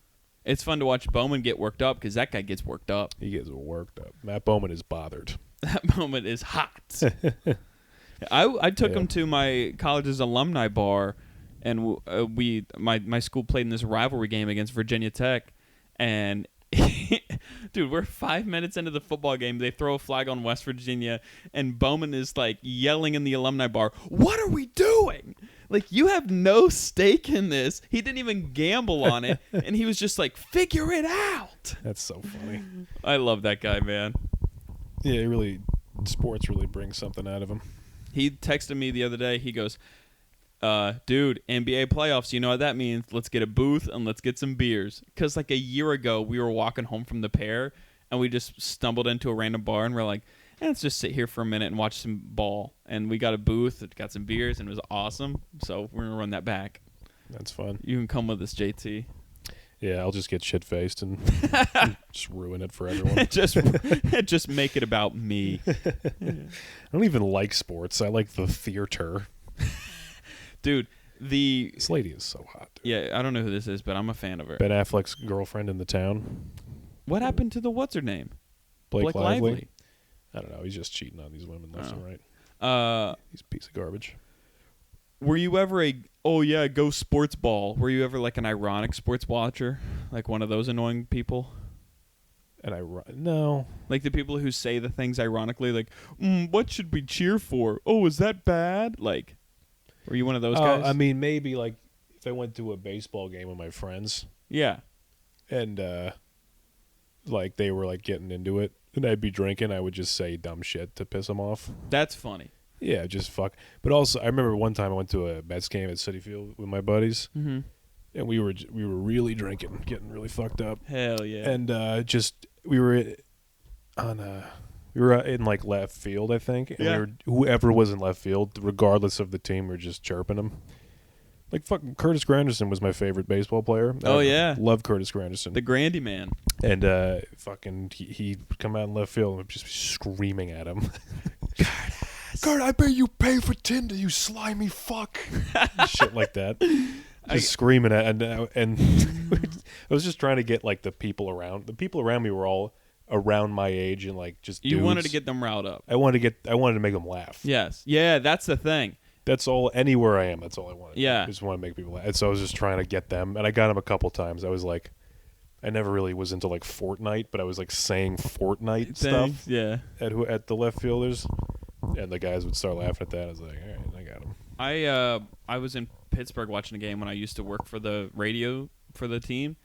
It's fun to watch Bowman get worked up because that guy gets worked up. He gets worked up. Matt Bowman is bothered. That moment is hot. I took him to my college's alumni bar, and my school played in this rivalry game against Virginia Tech, and dude, we're 5 minutes into the football game. They throw a flag on West Virginia, and Bowman is like yelling in the alumni bar, "What are we doing? Like, you have no stake in this." He didn't even gamble on it, and he was just like, "Figure it out." That's so funny. I love that guy, man. Yeah, sports really brings something out of him. He texted me the other day. He goes, dude, NBA playoffs, you know what that means? Let's get a booth and let's get some beers. Because like a year ago, we were walking home from the Pair, and we just stumbled into a random bar, and we're like, let's just sit here for a minute and watch some ball. And we got a booth, got some beers, and it was awesome. So we're going to run that back. That's fun. You can come with us, JT. Yeah, I'll just get shit-faced and just ruin it for everyone. just make it about me. I don't even like sports. I like the theater. Dude, this lady is so hot. Dude. Yeah, I don't know who this is, but I'm a fan of her. Ben Affleck's girlfriend in The Town. What happened to the what's-her-name? Blake Lively? I don't know. He's just cheating on these women left and right. He's a piece of garbage. Were you ever go sports ball? Were you ever like an ironic sports watcher? Like one of those annoying people? No. Like the people who say the things ironically, like, what should we cheer for? Oh, is that bad? Like, were you one of those guys? I mean, maybe like if I went to a baseball game with my friends. Yeah. And like they were like getting into it, and I'd be drinking, I would just say dumb shit to piss them off. That's funny. Yeah, just fuck. But also, I remember one time I went to a Mets game at Citi Field with my buddies, and we were really drinking, getting really fucked up. Hell yeah! And we were in like left field, I think. And whoever was in left field, regardless of the team, we were just chirping them. Like fucking Curtis Granderson was my favorite baseball player. I love Curtis Granderson, the Grandy man. And fucking he'd come out in left field and I'd just be screaming at him. God, I bet you pay for Tinder, you slimy fuck. Shit like that. Just screaming at and I was just trying to get like the people around. The people around me were all around my age and like just You wanted to dudes. get them riled up. I wanted to make them laugh. Yes. Yeah, that's the thing. That's all. Anywhere I am, that's all I wanted. Yeah. I just want to make people laugh. And so I was just trying to get them, and I got them a couple times. I was like, I never really was into like Fortnite, but I was like saying Fortnite Thanks. stuff Yeah. at the left fielders, and the guys would start laughing at that. I was like, all right, I got them. I was in Pittsburgh watching a game when I used to work for the radio for the team,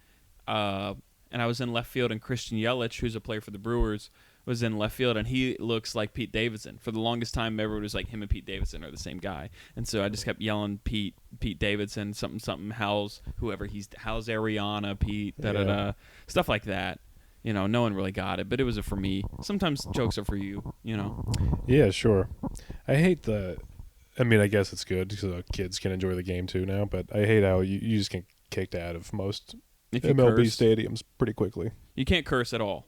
and I was in left field, and Christian Yelich, who's a player for the Brewers, was in left field, and he looks like Pete Davidson. For the longest time, everyone was like, him and Pete Davidson are the same guy, and so I just kept yelling Pete Davidson, something How's Ariana, Pete, stuff like that. You know, no one really got it, but it was for me. Sometimes jokes are for you, you know. Yeah, sure. I hate I mean, I guess it's good so kids can enjoy the game too now, but I hate how you just get kicked out of most If you MLB curse, stadiums pretty quickly. you can't curse at all,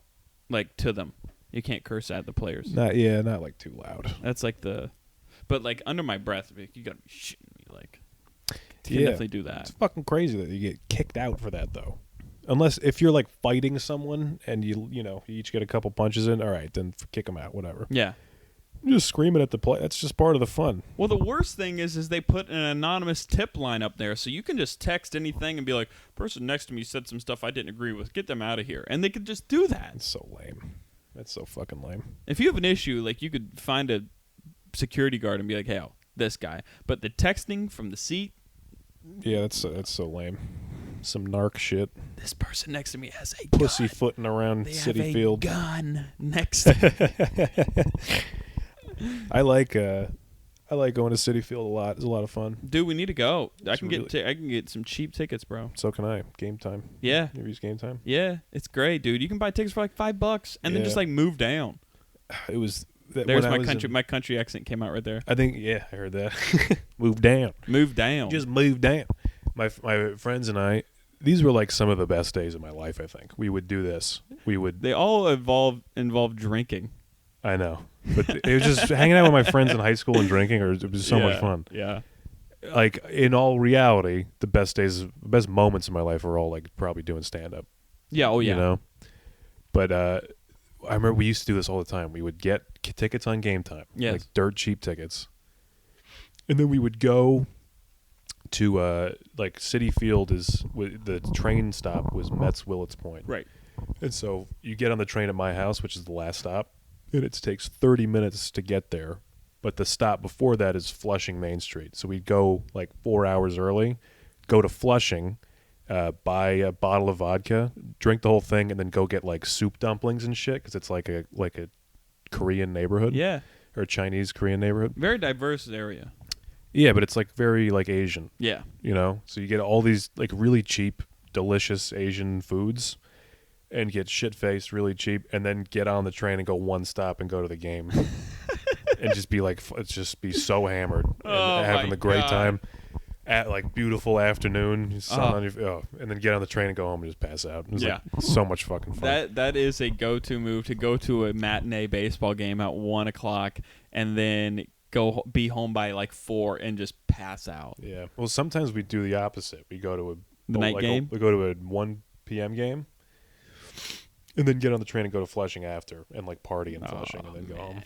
like to them. You can't curse at the players. Not like too loud. That's like but like under my breath, like, you gotta be shitting me. Like, you can Yeah. definitely do that. It's fucking crazy that you get kicked out for that though. Unless if you're like fighting someone and you each get a couple punches in, all right, then kick them out, whatever. Yeah. Just screaming at the play. That's just part of the fun. Well, the worst thing is they put an anonymous tip line up there, so you can just text anything and be like, "Person next to me said some stuff I didn't agree with. Get them out of here," and they could just do that. It's so lame. That's so fucking lame. If you have an issue, like you could find a security guard and be like, "Hey, this guy." But the texting from the seat. Yeah, that's so lame. Some narc shit. This person next to me has a gun. Pussyfooting around They City have a Field. gun next to I like going to City Field a lot. It's a lot of fun. Dude, we need to go. I It's can get some cheap tickets, bro. So can I. Game time. Yeah. You ever use Game Time? Yeah, it's great, dude. You can buy tickets for like $5 and then just Yeah. like move down. It was. There's my country. My country accent came out right there. I think. Yeah, I heard that. Move down. Move down. Just move down. My friends and I. These were like some of the best days of my life. I think we would do this. They all involve drinking. I know, but it was just hanging out with my friends in high school and drinking. It was so much fun. Yeah. Like in all reality, the best moments of my life are all like probably doing stand up. Yeah. Oh yeah. You know. But I remember we used to do this all the time. We would get tickets on Game Time, Yes. like dirt cheap tickets, and then we would go to like City Field the train stop was Mets Willets Point. Right. And so you get on the train at my house, which is the last stop, and it takes 30 minutes to get there. But the stop before that is Flushing Main Street. So we'd go like 4 hours early, go to Flushing, buy a bottle of vodka, drink the whole thing, and then go get like soup dumplings and shit because it's like a Korean neighborhood. Yeah. Or a Chinese Korean neighborhood. Very diverse area. Yeah, but it's like very like Asian. Yeah. You know? So you get all these like really cheap, delicious Asian foods and get shit-faced really cheap and then get on the train and go one stop and go to the game. And just be like, just be so hammered and having the great time at like beautiful afternoon, sun on your, and then get on the train and go home and just pass out. It was like so much fucking fun. That is a go-to move to go to a matinee baseball game at 1:00 and then be home by like 4 and just pass out. Yeah. Well, sometimes we do the opposite. We go to The night game? We go to a 1 p.m. game. And then get on the train and go to Flushing after and like party in Flushing and then go home.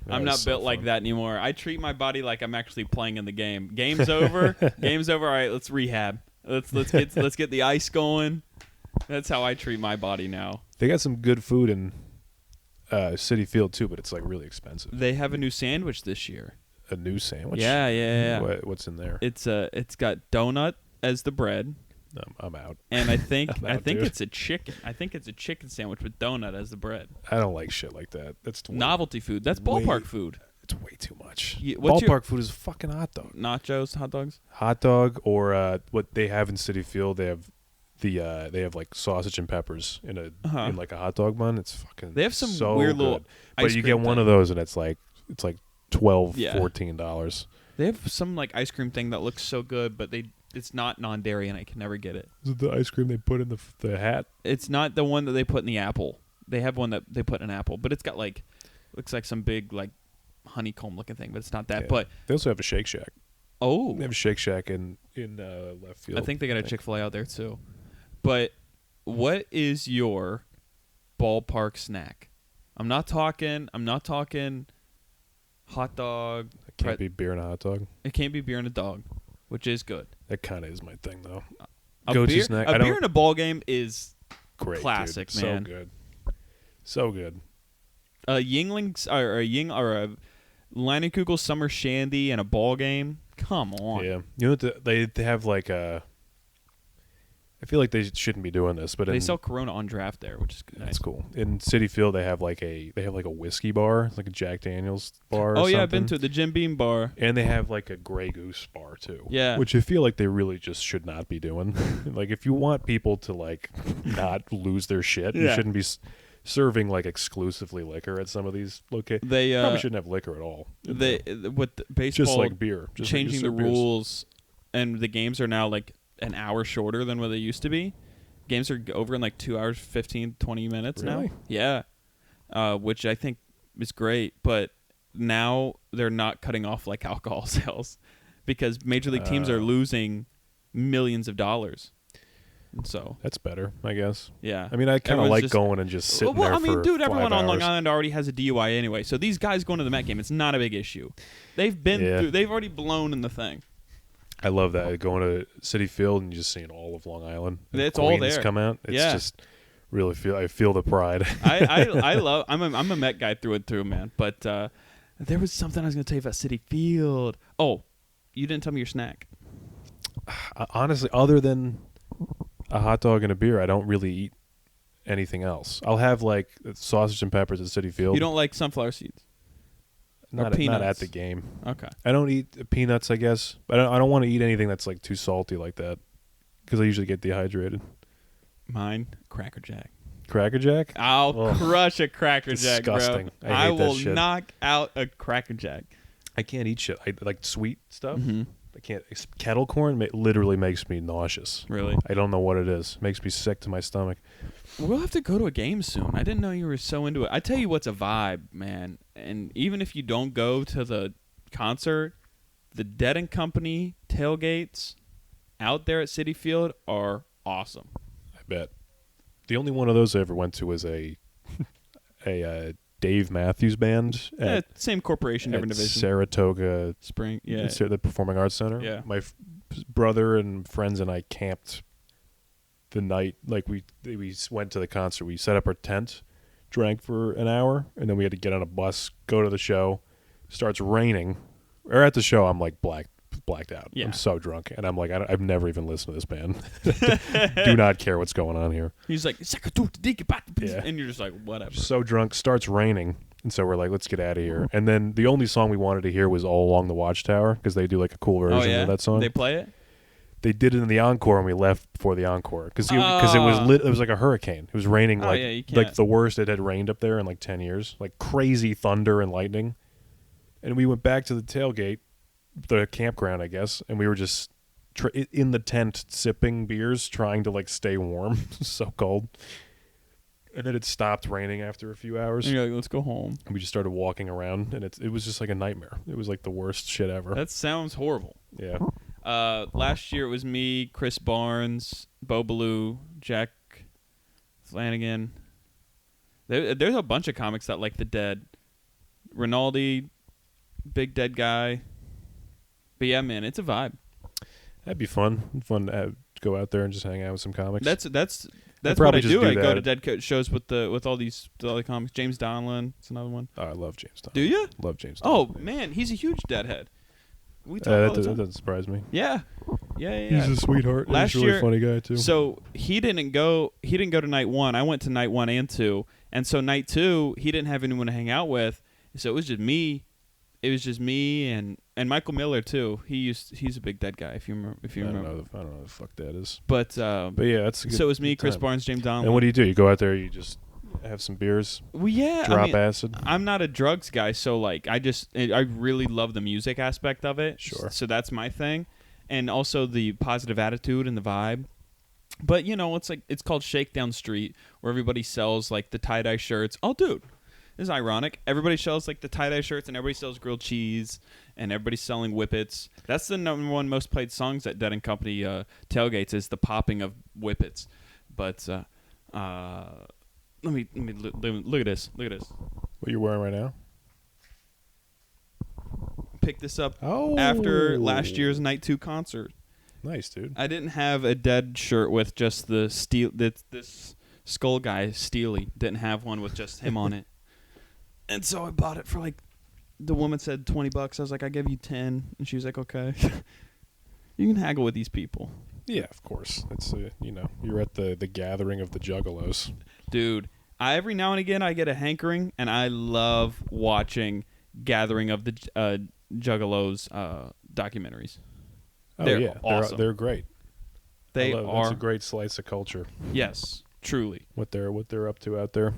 I'm not built like that anymore. I treat my body like I'm actually playing in the game. Game's over. Game's over. All right, let's rehab. Let's get the ice going. That's how I treat my body now. They got some good food in City Field too, but it's like really expensive. They have a new sandwich this year. A new sandwich? Yeah. What's in there? It's got donut as the bread. I'm out. And I think dude. it's a chicken. I think it's a chicken sandwich with donut as the bread. I don't like shit like that. That's Novelty food. That's ballpark food. It's way too much. What's food is a fucking hot dog. Nachos, hot dogs. Hot dog, or what they have in City Field. They have they have like sausage and peppers in in like a hot dog bun. It's fucking. They have some so weird good. little. But you get one of those and it's like $12, $14. They have some like ice cream thing that looks so good, but it's not non-dairy and I can never get it. Is it the ice cream they put in the hat? It's not the one that they put in the apple. They have one that they put in an apple, but it's got like looks like some big like honeycomb looking thing, but it's not that. Yeah. But they also have a Shake Shack. Oh, They have a Shake Shack in left field. I think they got a Chick-fil-A out there too. But what is your ballpark snack. I'm not talking hot dog. It can't be beer and a hot dog. It can't be beer and a dog, which is good. That kind of is my thing, though. A Go-to beer, snack. a beer in a ball game is Great, classic, dude. man. So good. So good. A Yingling or a Leinenkugel's Summer Shandy and a ball game. Come on. Yeah. You know what they have like a... I feel like they shouldn't be doing this, but They sell Corona on draft there, which is good. That's cool. In City Field, they have like a whiskey bar, it's like a Jack Daniel's bar. Oh or yeah, I've been something. to the Jim Beam bar. And they have like a Grey Goose bar too. Yeah. Which I feel like they really just should not be doing. Like if you want people to like not lose their shit, you shouldn't be serving like exclusively liquor at some of these locations. They probably shouldn't have liquor at all. With the baseball Just like beer. Just like changing the rules, and the games are now like an hour shorter than what they used to be. Games are over in like 2 hours, 15, 20 minutes Really? now. Yeah. Which I think is great. But now they're not cutting off like alcohol sales because major league teams are losing millions of dollars. And so That's better, I guess. yeah. I mean, I kind of Everyone's like just- going and just sitting well, there I mean, for dude, 5 everyone on Long hours. Island already has a DUI anyway. So these guys going to the Met game, it's not a big issue. They've been through, they've already blown in the thing. I love that going to City Field and just seeing all of Long Island. And It's all Queens there. come out. It's Yeah. just really I feel the pride. I love. I'm a Met guy through and through, man. But there was something I was going to tell you about City Field. Oh, you didn't tell me your snack. Honestly, other than a hot dog and a beer, I don't really eat anything else. I'll have like sausage and peppers at City Field. You don't like sunflower seeds? not peanuts? at the game. Okay. I don't eat peanuts, I guess. But I don't want to eat anything that's like too salty like that because I usually get dehydrated. Mine, Cracker Jack. Cracker Jack? I'll crush a Cracker Jack, disgusting. bro. I hate that will shit. knock out a Cracker Jack. I can't eat shit. I like sweet stuff. Mm-hmm. I can't. Kettle corn literally makes me nauseous. Really? I don't know what it is. It makes me sick to my stomach. We'll have to go to a game soon. I didn't know you were so into it. I tell you what's a vibe, man. And even if you don't go to the concert, the Dead and Company tailgates out there at Citi Field are awesome. I bet. The only one of those I ever went to was a Dave Matthews Band at Same corporation, different division. Saratoga Spring, yeah. It's the Performing Arts Center. Yeah. My brother and friends and I camped the night. Like we went to the concert. We set up our tent, drank for an hour, and then we had to get on a bus, go to the show. Starts raining. Or at the show, I'm like blacked out. Yeah. I'm so drunk, and I'm like, I've never even listened to this band. Do not care what's going on here. He's like, Yeah. and you're just like, whatever. So drunk. Starts raining, and so we're like, let's get out of here. And then the only song we wanted to hear was "All Along the Watchtower" because they do like a cool version Oh yeah, of that song. they play it. They did it in the encore, and we left before the encore because it was lit. It was like a hurricane. It was raining Oh, yeah, you like can't. the worst it had rained up there in like 10 years, like crazy thunder and lightning. And we went back to the tailgate, the campground, I guess, and we were just in the tent sipping beers, trying to like stay warm. So cold. And then it stopped raining after a few hours. And you're like, let's go home. And we just started walking around, and it was just like a nightmare. It was like the worst shit ever. That sounds horrible. Yeah. Last year it was me, Chris Barnes, Bo Ballou, Jack Flanagan. There's a bunch of comics that like the Dead. Rinaldi, big Dead guy. But yeah, man, it's a vibe. That'd be fun. Fun to go out there and just hang out with some comics. That's what probably I just do. do I go that. to Dead shows with all the comics. James Donlin, it's another one. Oh, I love James Donlin. Do you? Love James Oh Donlin. man, he's a huge Deadhead. We talk That all the time. doesn't surprise me. Yeah. He's a sweetheart. Last He's a really year- funny guy too. So he didn't go to night one. I went to night 1 and 2. And so night 2, he didn't have anyone to hang out with. So it was just me. It was just me and Michael Miller too. He's a big Dead guy if you remember. I don't know who the fuck that is. But yeah, that's a good, so it was me, good Chris time. Barnes, James Donlin. And what do? You go out there, you just have some beers, Well, yeah, drop acid. I'm not a drugs guy, so like I really love the music aspect of it. Sure. So that's my thing, and also the positive attitude and the vibe. But it's called Shakedown Street, where everybody sells like the tie-dye shirts. Oh, dude, this is ironic. Everybody sells like the tie-dye shirts, and everybody sells grilled cheese, and everybody's selling whippets. That's the number one most played songs at Dead and Company tailgates is the popping of whippets. But Let me look at this. Look at this. What you're wearing right now? Pick this up Oh, after last year's Night 2 concert. Nice, dude. I didn't have a Dead shirt with just the steel. This skull guy, Steely, didn't have one with just him on it. And so I bought it for like, the woman said $20. I was like, I give you 10, and she was like, okay. You can haggle with these people, Yeah, of course. It's you're at the gathering of the juggalos. dude. Every now and again I get a hankering, and I love watching Gathering of the Juggalos documentaries. Oh They're yeah, awesome. they're great. They are. It's a great slice of culture. Yes, truly. What they're up to out there.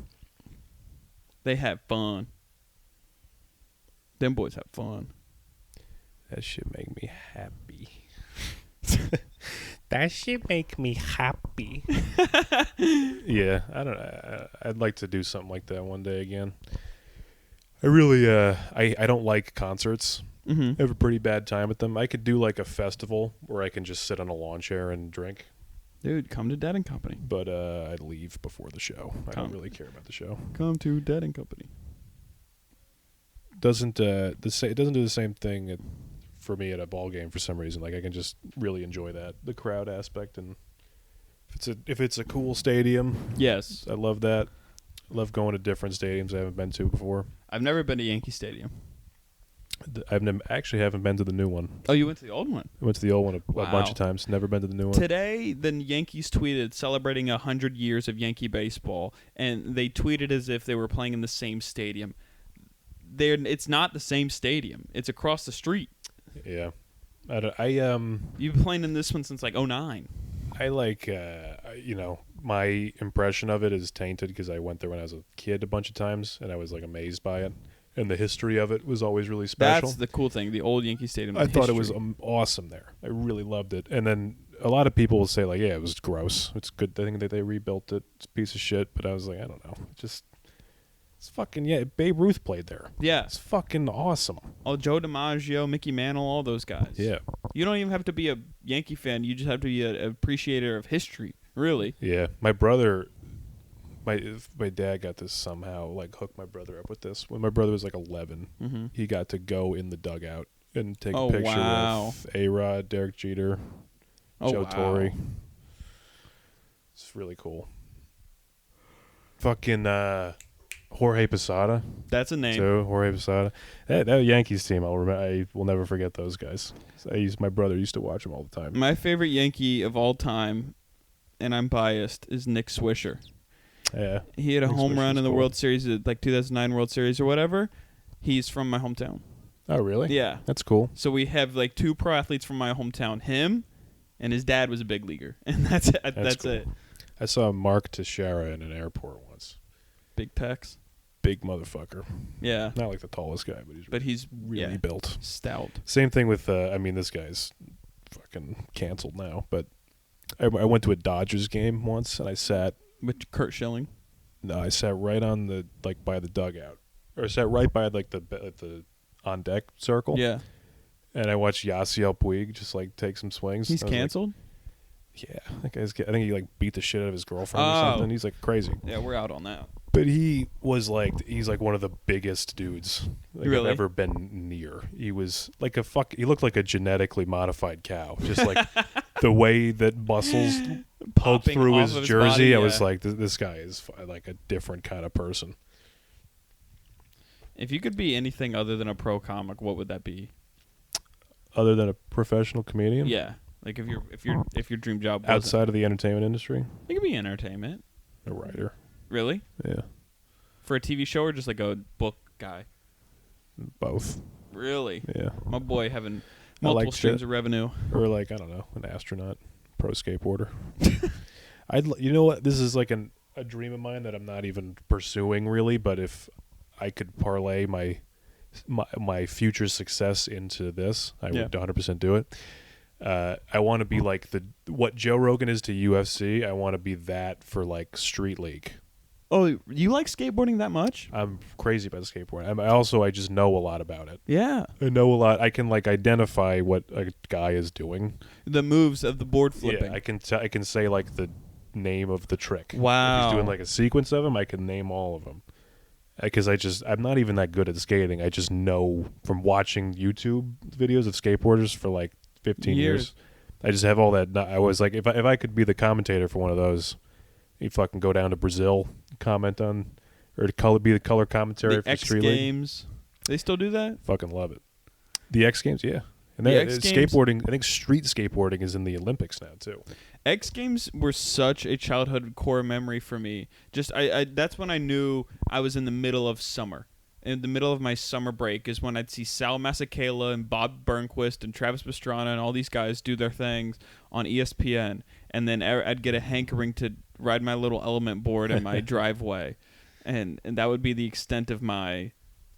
They have fun. Them boys have fun. That shit make me happy. That shit make me happy. Yeah, I don't. I'd like to do something like that one day again. I really, I don't like concerts. Mm-hmm. I have a pretty bad time at them. I could do like a festival where I can just sit on a lawn chair and drink. Dude, come to Dead and Company. But I'd leave before the show. I don't really care about the show. Come to Dead and Company. It doesn't do the same thing for me at a ball game for some reason. Like I can just really enjoy the crowd aspect, and if it's a cool stadium, Yes. I love that. I love going to different stadiums I haven't been to before. I've never been to Yankee Stadium. Actually haven't been to the new one. Oh, you went to the old one? I went to the old one a Wow. bunch of times. Never been to the new one. Today, the Yankees tweeted celebrating 100 years of Yankee baseball, and they tweeted as if they were playing in the same stadium. It's not the same stadium. It's across the street. Yeah. You've been playing in this one since like 2009. I like, my impression of it is tainted because I went there when I was a kid a bunch of times, and I was like amazed by it. And the history of it was always really special. That's the cool thing. The old Yankee Stadium. I thought it was awesome there. I really loved it. And then a lot of people will say like, yeah, it was gross. It's good. I think that they rebuilt it. It's a piece of shit. But I was like, I don't know. It's fucking, yeah. Babe Ruth played there. Yeah. It's fucking awesome. Oh, Joe DiMaggio, Mickey Mantle, all those guys. Yeah. You don't even have to be a Yankee fan. You just have to be an appreciator of history. Really. Yeah. My brother, my dad got this somehow, like hooked my brother up with this. When my brother was like 11, Mm-hmm. he got to go in the dugout and take Oh, a picture wow. with A-Rod, Derek Jeter, Oh, Joe wow. Torre. It's really cool. Fucking Jorge Posada. That's a name. So Jorge Posada. That Yankees team, I will never forget those guys. My brother used to watch them all the time. My favorite Yankee of all time, and I'm biased, is Nick Swisher. Yeah. He had a Nick home run Swisher's in the cool. World Series, like 2009 World Series or whatever. He's from my hometown. Oh, really? Yeah. That's cool. So we have like two pro athletes from my hometown. Him and his dad was a big leaguer. And that's it. That's cool. it. I saw Mark Teixeira in an airport once. Big pecs. Big motherfucker. Yeah. Not like the tallest guy, but he's really yeah, built. stout. Same thing with, this guy's fucking canceled now, but I went to a Dodgers game once, and I sat With Kurt Schilling. right on by the dugout. Or I sat right by, the on deck circle. Yeah. And I watched Yasiel Puig just, take some swings. He's I was like, canceled? yeah. That guy's, I think he, beat the shit out of his girlfriend or Oh. something. He's, crazy. Yeah, we're out on that. But he was he's one of the biggest dudes Really? I've ever been near. He was he looked like a genetically modified cow. Just the way that muscles poked Popping through off his of his jersey. body, I was yeah. like, this guy is a different kind of person. If you could be anything other than a pro comic, what would that be? Other than a professional comedian? Yeah. Like if your dream job wasn't, Outside of the entertainment industry? it could be entertainment. A writer. Really? Yeah. For a TV show or just like a book guy? Both. Really? Yeah. My boy having I multiple like streams shit. of revenue. Or I don't know, an astronaut, pro skateboarder. You know what? This is a dream of mine that I'm not even pursuing really, but if I could parlay my future success into this, I would 100% do it. I want to be what Joe Rogan is to UFC. I want to be that for Street League. Oh, you like skateboarding that much? I'm crazy about skateboarding. I just know a lot about it. Yeah. I know a lot. I can identify what a guy is doing. The moves of the board flipping. Yeah, I can say name of the trick. Wow. If he's doing like a sequence of them, I can name all of them. Because I'm not even that good at skating. I just know from watching YouTube videos of skateboarders for like 15 years. I just have all that. I was like, if I could be the commentator for one of those, you fucking go down to Brazil, comment on, or be the color commentary the for X Street Games. League. They still do that? Fucking love it. The X Games, yeah. And The X Games- skateboarding, I think street skateboarding is in the Olympics now too. X Games were such a childhood core memory for me. Just I that's when I knew I was in the middle of summer. In the middle of my summer break is when I'd see Sal Masekela and Bob Burnquist and Travis Pastrana and all these guys do their things on ESPN, and then I'd get a hankering to ride my little element board in my driveway, and that would be the extent of my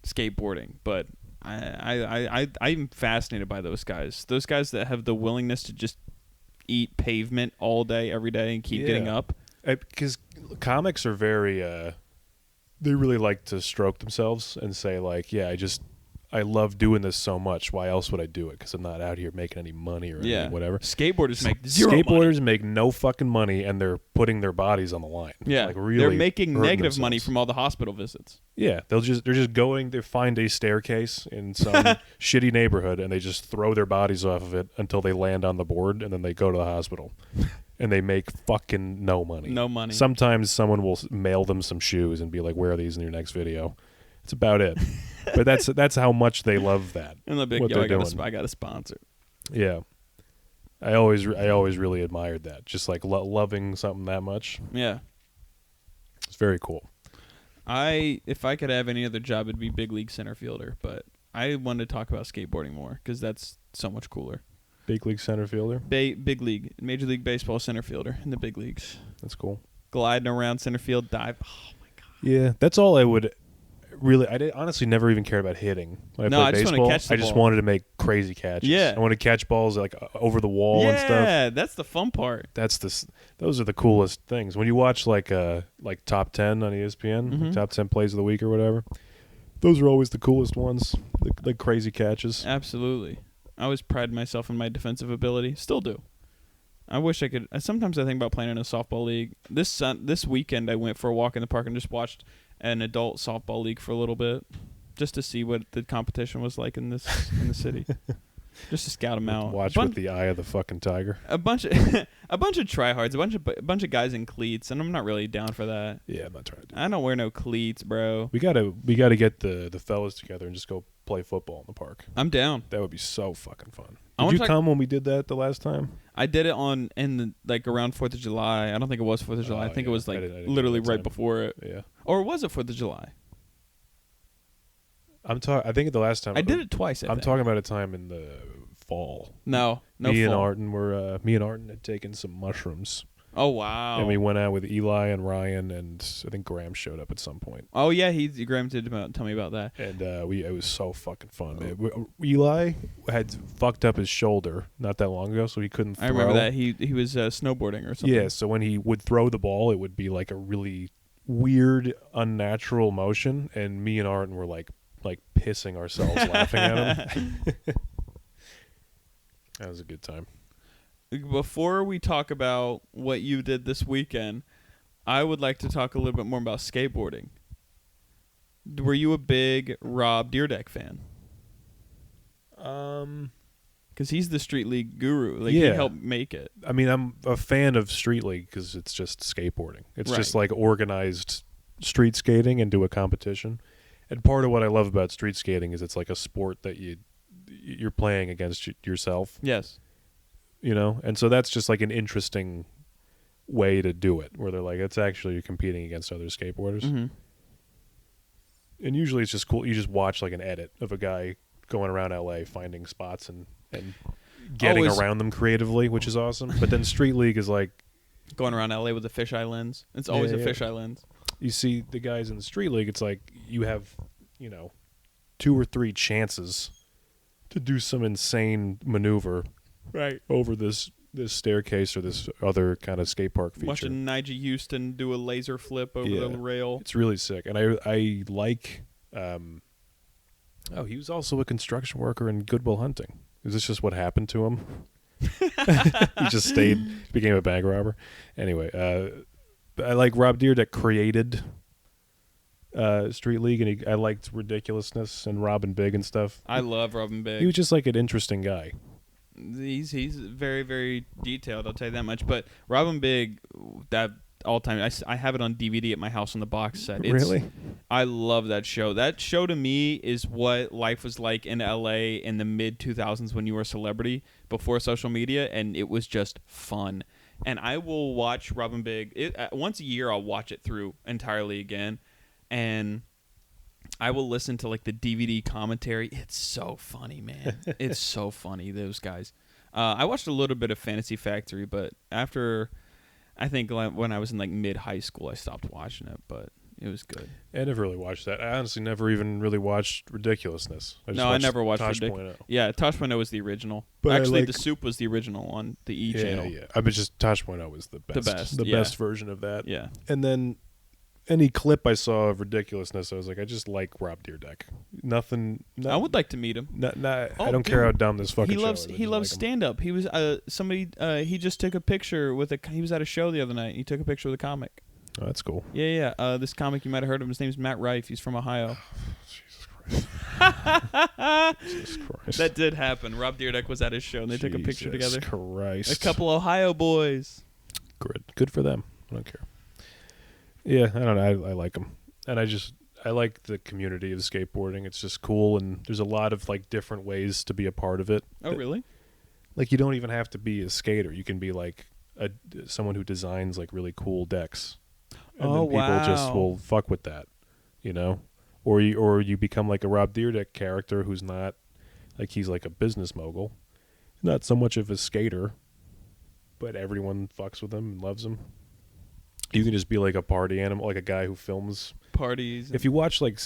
skateboarding. But I'm fascinated by those guys. Those guys that have the willingness to just eat pavement all day, every day, and keep getting up. Because comics are very, they really like to stroke themselves and say like, yeah, I love doing this so much. Why else would I do it? Because I'm not out here making any money or anything, whatever. Skateboarders make zero money. Skateboarders make no fucking money, and they're putting their bodies on the line. Yeah, like really they're making hurting negative themselves. money from all the hospital visits. Yeah, they're just going. They find a staircase in some shitty neighborhood, and they just throw their bodies off of it until they land on the board, and then they go to the hospital, and they make fucking no money. No money. Sometimes someone will mail them some shoes and be like, "Wear these in your next video." That's about it. But that's how much they love that. And the big what yo, they're I got a sponsor. Yeah, I always really admired that. Just like loving something that much. Yeah. It's very cool. If I could have any other job, it'd be big league center fielder. But I wanted to talk about skateboarding more because that's so much cooler. Big league center fielder. Big league, Major League Baseball center fielder in the big leagues. That's cool. Gliding around center field, dive. Oh my god. Yeah, that's all I would. Really, honestly never even cared about hitting when I played I just baseball. want to catch the I just ball. wanted to make crazy catches. Yeah. I wanted to catch balls like over the wall and stuff. Yeah, that's the fun part. Those are the coolest things. When you watch like top 10 on ESPN, like top 10 plays of the week or whatever, those are always the coolest ones. The crazy catches. Absolutely. I always pride myself in my defensive ability. Still do. I wish I could. Sometimes I think about playing in a softball league. This weekend I went for a walk in the park and just watched an adult softball league for a little bit, just to see what the competition was like in the city, just to scout them out. Watch with the eye of the fucking tiger. A bunch of tryhards, a bunch of guys in cleats, and I'm not really down for that. Yeah, I'm not trying to do that. I don't wear no cleats, bro. We gotta get the fellas together and just go play football in the park. I'm down. That would be so fucking fun. I Did you wanna come when we did that the last time? I did it around 4th of July. I don't think it was 4th of July. I think it was I didn't literally do that right time. before it. Yeah. Or was it 4th of July? I think the last time I did it twice. I'm talking about a time in the fall. No me and fall. Arden had taken some mushrooms, Oh wow. and we went out with Eli and Ryan, and I think Graham showed up at some point. Oh yeah, Graham did tell me about that. And it was so fucking fun. Eli had fucked up his shoulder not that long ago, so he couldn't throw. I remember that he was snowboarding or something. Yeah, so when he would throw the ball, it would be like a really weird, unnatural motion, and me and Arden were like pissing ourselves laughing at him. That was a good time. Before we talk about what you did this weekend, I would like to talk a little bit more about skateboarding. Were you a big Rob Deerdeck fan? Because he's the Street League guru. Like, he helped make it. I mean, I'm a fan of Street League because it's just skateboarding. It's just like organized street skating into a competition. And part of what I love about street skating is it's like a sport that you're playing against yourself. Yes. You know? And so that's just like an interesting way to do it, where they're like, it's actually you're competing against other skateboarders. Mm-hmm. And usually it's just cool. You just watch like an edit of a guy going around LA finding spots and getting around them creatively, which is awesome. But then Street League is like going around LA with a fisheye lens. It's always a fisheye lens. You see the guys in the Street League, it's like you have, 2 or 3 chances to do some insane maneuver over this staircase or this other kind of skate park feature. Watching Nigel Houston do a laser flip over the rail. It's really sick. And I like he was also a construction worker in Good Will Hunting. Is this just what happened to him? He just stayed, became a bank robber. Anyway, I like Rob Dyrdek created Street League, and I liked Ridiculousness and Robin Big and stuff. I love Robin Big. He was just like an interesting guy. He's very, very detailed, I'll tell you that much. But Robin Big, that all time, I have it on DVD at my house on the box set. Really? I love that show. That show to me is what life was like in LA in the mid 2000s when you were a celebrity before social media, and it was just fun. And I will watch Robin Big once a year. I'll watch it through entirely again, and I will listen to like the DVD commentary. It's so funny, man. It's so funny, those guys. I watched a little bit of Fantasy Factory, but after, I think when I was in like mid high school, I stopped watching it, but it was good. I never really watched that. I honestly never even really watched Ridiculousness. I never watched Tosh.0. Yeah, Tosh.0 was the original. But actually, The Soup was the original on the E channel. Yeah. I mean, just Tosh.0 was the best. The best version of that. Yeah. And then any clip I saw of Ridiculousness, I was like, I just like Rob Dyrdek. Nothing. I would like to meet him. I don't care how dumb this fucking show is. He loves stand up. He was somebody. He just took a picture with he was at a show the other night. He took a picture with a comic. Oh, that's cool. Yeah. This comic, you might have heard of him. His name's Matt Rife. He's from Ohio. Jesus Christ. Jesus Christ. That did happen. Rob Dyrdek was at his show, and they took a picture together. Jesus Christ. A couple Ohio boys. Good for them. I don't care. Yeah, I don't know. I like them. And I like the community of skateboarding. It's just cool, and there's a lot of like different ways to be a part of it. Oh, really? Like, you don't even have to be a skater. You can be like someone who designs like really cool decks. And then people just will fuck with that, you know? Or you become like a Rob Dyrdek character who's not like, he's like a business mogul, not so much of a skater, but everyone fucks with him and loves him. You can just be like a party animal, like a guy who films parties. If you watch like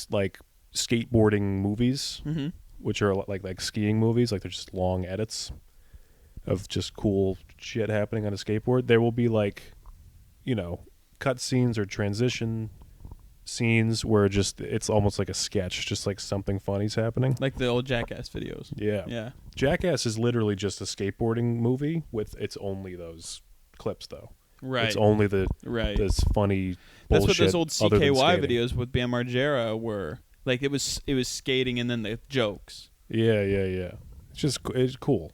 skateboarding movies, mm-hmm. which are like skiing movies, like they're just long edits of just cool shit happening on a skateboard, there will be like, you know, cut scenes or transition scenes where it's almost like a sketch, just like something funny's happening. Like the old Jackass videos. Yeah. Jackass is literally just a skateboarding movie it's only those clips though. Right. It's only this funny bullshit. That's what those old CKY videos with Bam Margera were. Like it was skating and then the jokes. Yeah. It's cool.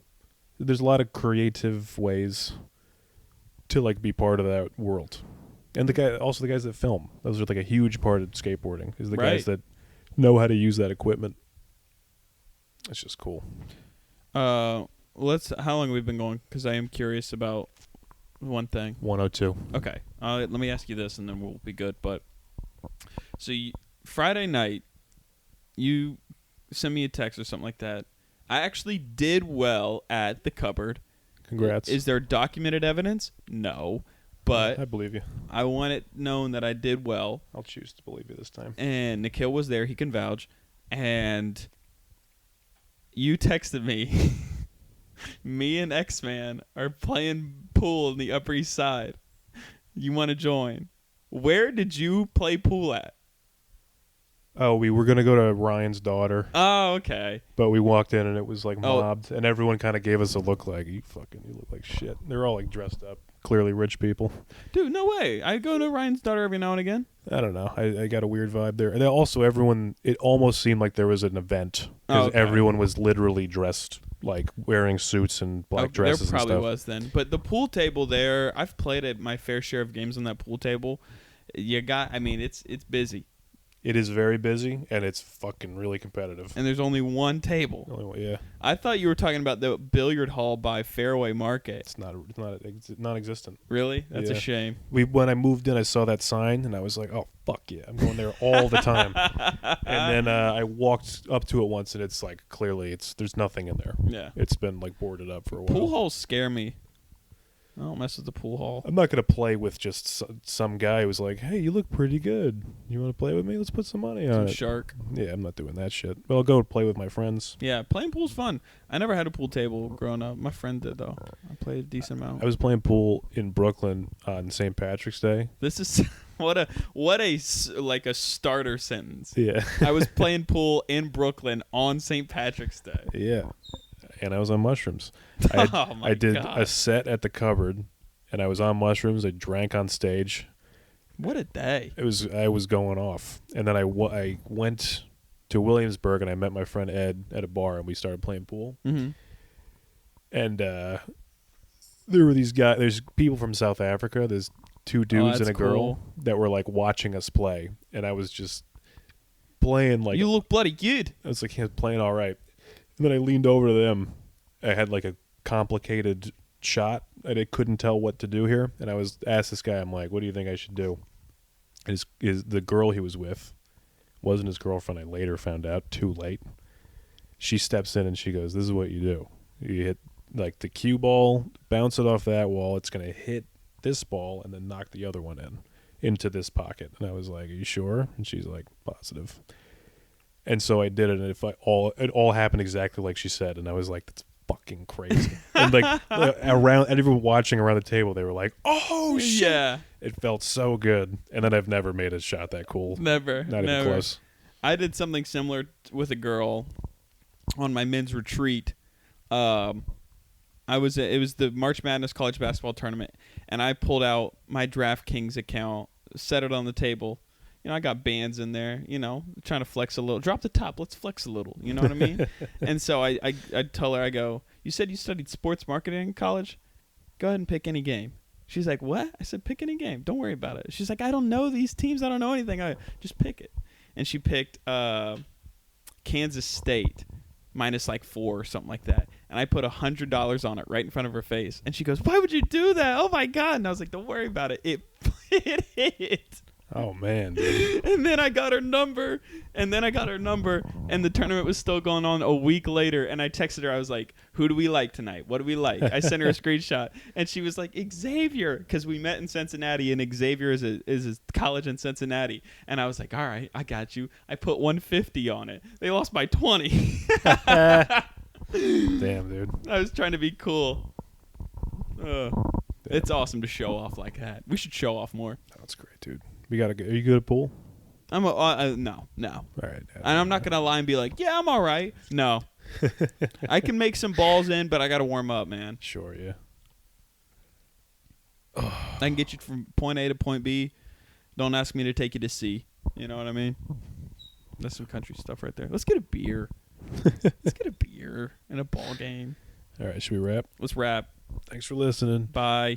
There's a lot of creative ways to like be part of that world. And the guys that film. Those are like a huge part of skateboarding. Is the guys that know how to use that equipment. It's just cool. How long have we been going? Because I am curious about one thing. 102. Okay. Let me ask you this, and then we'll be good. But so Friday night, you send me a text or something like that. I actually did well at the cupboard. Congrats. Is there documented evidence? No. But I believe you. I want it known that I did well. I'll choose to believe you this time. And Nikhil was there. He can vouch. And you texted me. Me and X-Man are playing pool in the Upper East Side. You want to join? Where did you play pool at? Oh, we were going to go to Ryan's daughter. Oh, okay. But we walked in and it was like mobbed. And everyone kind of gave us a look like, you look like shit. They're all like dressed up. Clearly rich people. Dude, no way. I go to Ryan's daughter every now and again. I don't know. I got a weird vibe there. And then also everyone, it almost seemed like there was an event. Because everyone was literally dressed, like wearing suits and black dresses and stuff. There probably was then. But the pool table there, I've played at my fair share of games on that pool table. It's busy. It is very busy, and it's fucking really competitive. And there's only one table. Yeah. I thought you were talking about the billiard hall by Fairway Market. It's non-existent. Really? That's a shame. When I moved in, I saw that sign, and I was like, oh, fuck yeah. I'm going there all the time. And then I walked up to it once, and it's like, clearly, there's nothing in there. Yeah. It's been like boarded up for a while. Pool halls scare me. I don't mess with the pool hall. I'm not going to play with just some guy who's like, hey, you look pretty good. You want to play with me? Let's put some money on it. Shark. Yeah, I'm not doing that shit. But I'll go play with my friends. Yeah, playing pool's fun. I never had a pool table growing up. My friend did, though. I played a decent amount. I was playing pool in Brooklyn on St. Patrick's Day. This is what a starter sentence. Yeah. I was playing pool in Brooklyn on St. Patrick's Day. Yeah. and I was on mushrooms. Oh my I did God. a set at the cupboard, and I was on mushrooms. I drank on stage. What a day. I was going off, and then I went to Williamsburg, and I met my friend Ed at a bar, and we started playing pool. Mm-hmm. And there were these guys. There's people from South Africa. There's two dudes and a girl cool. that were like watching us play, and I was just playing like You look bloody good. I was like playing all right. And then I leaned over to them. I had like a complicated shot, and I couldn't tell what to do here. And I was asked this guy, I'm like, "What do you think I should do?" Is the girl he was with wasn't his girlfriend? I later found out, too late. She steps in and she goes, "This is what you do. You hit like the cue ball, bounce it off that wall. It's gonna hit this ball and then knock the other one into this pocket." And I was like, "Are you sure?" And she's like, "Positive." And so I did it, and it all happened exactly like she said. And I was like, "That's fucking crazy." And like around, and everyone watching around the table, they were like, "Oh shit!" Yeah. It felt so good. And then I've never made a shot that cool. Never. Not never. even close. I did something similar with a girl on my men's retreat. It was the March Madness college basketball tournament, and I pulled out my DraftKings account, set it on the table. You know, I got bands in there, you know, trying to flex a little. Drop the top, let's flex a little. You know what I mean? And so I tell her, I go, "You said you studied sports marketing in college? Go ahead and pick any game." She's like, "What?" I said, "Pick any game. Don't worry about it." She's like, "I don't know these teams. I don't know anything." I just pick it. And she picked Kansas State minus like 4 or something like that. And I put $100 on it right in front of her face. And she goes, "Why would you do that? Oh my God." And I was like, "Don't worry about it. It hit." Oh man, dude. And then I got her number, and the tournament was still going on a week later, and I texted her. I was like, "Who do we like tonight? What do we like?" I sent her a screenshot, and she was like, "Xavier," because we met in Cincinnati, and Xavier is a college in Cincinnati. And I was like, "All right, I got you." I put 150 on it. They lost by 20. Damn, dude. I was trying to be cool. It's awesome to show off like that. We should show off more. That's great, dude. We gotta go. Are you good at pool? I'm no. All right. And I'm not gonna lie and be like, "Yeah, I'm all right." No, I can make some balls in, but I gotta warm up, man. Sure, yeah. I can get you from point A to point B. Don't ask me to take you to C. You know what I mean? That's some country stuff right there. Let's get a beer. Let's get a beer and a ball game. All right, should we wrap? Let's wrap. Thanks for listening. Bye.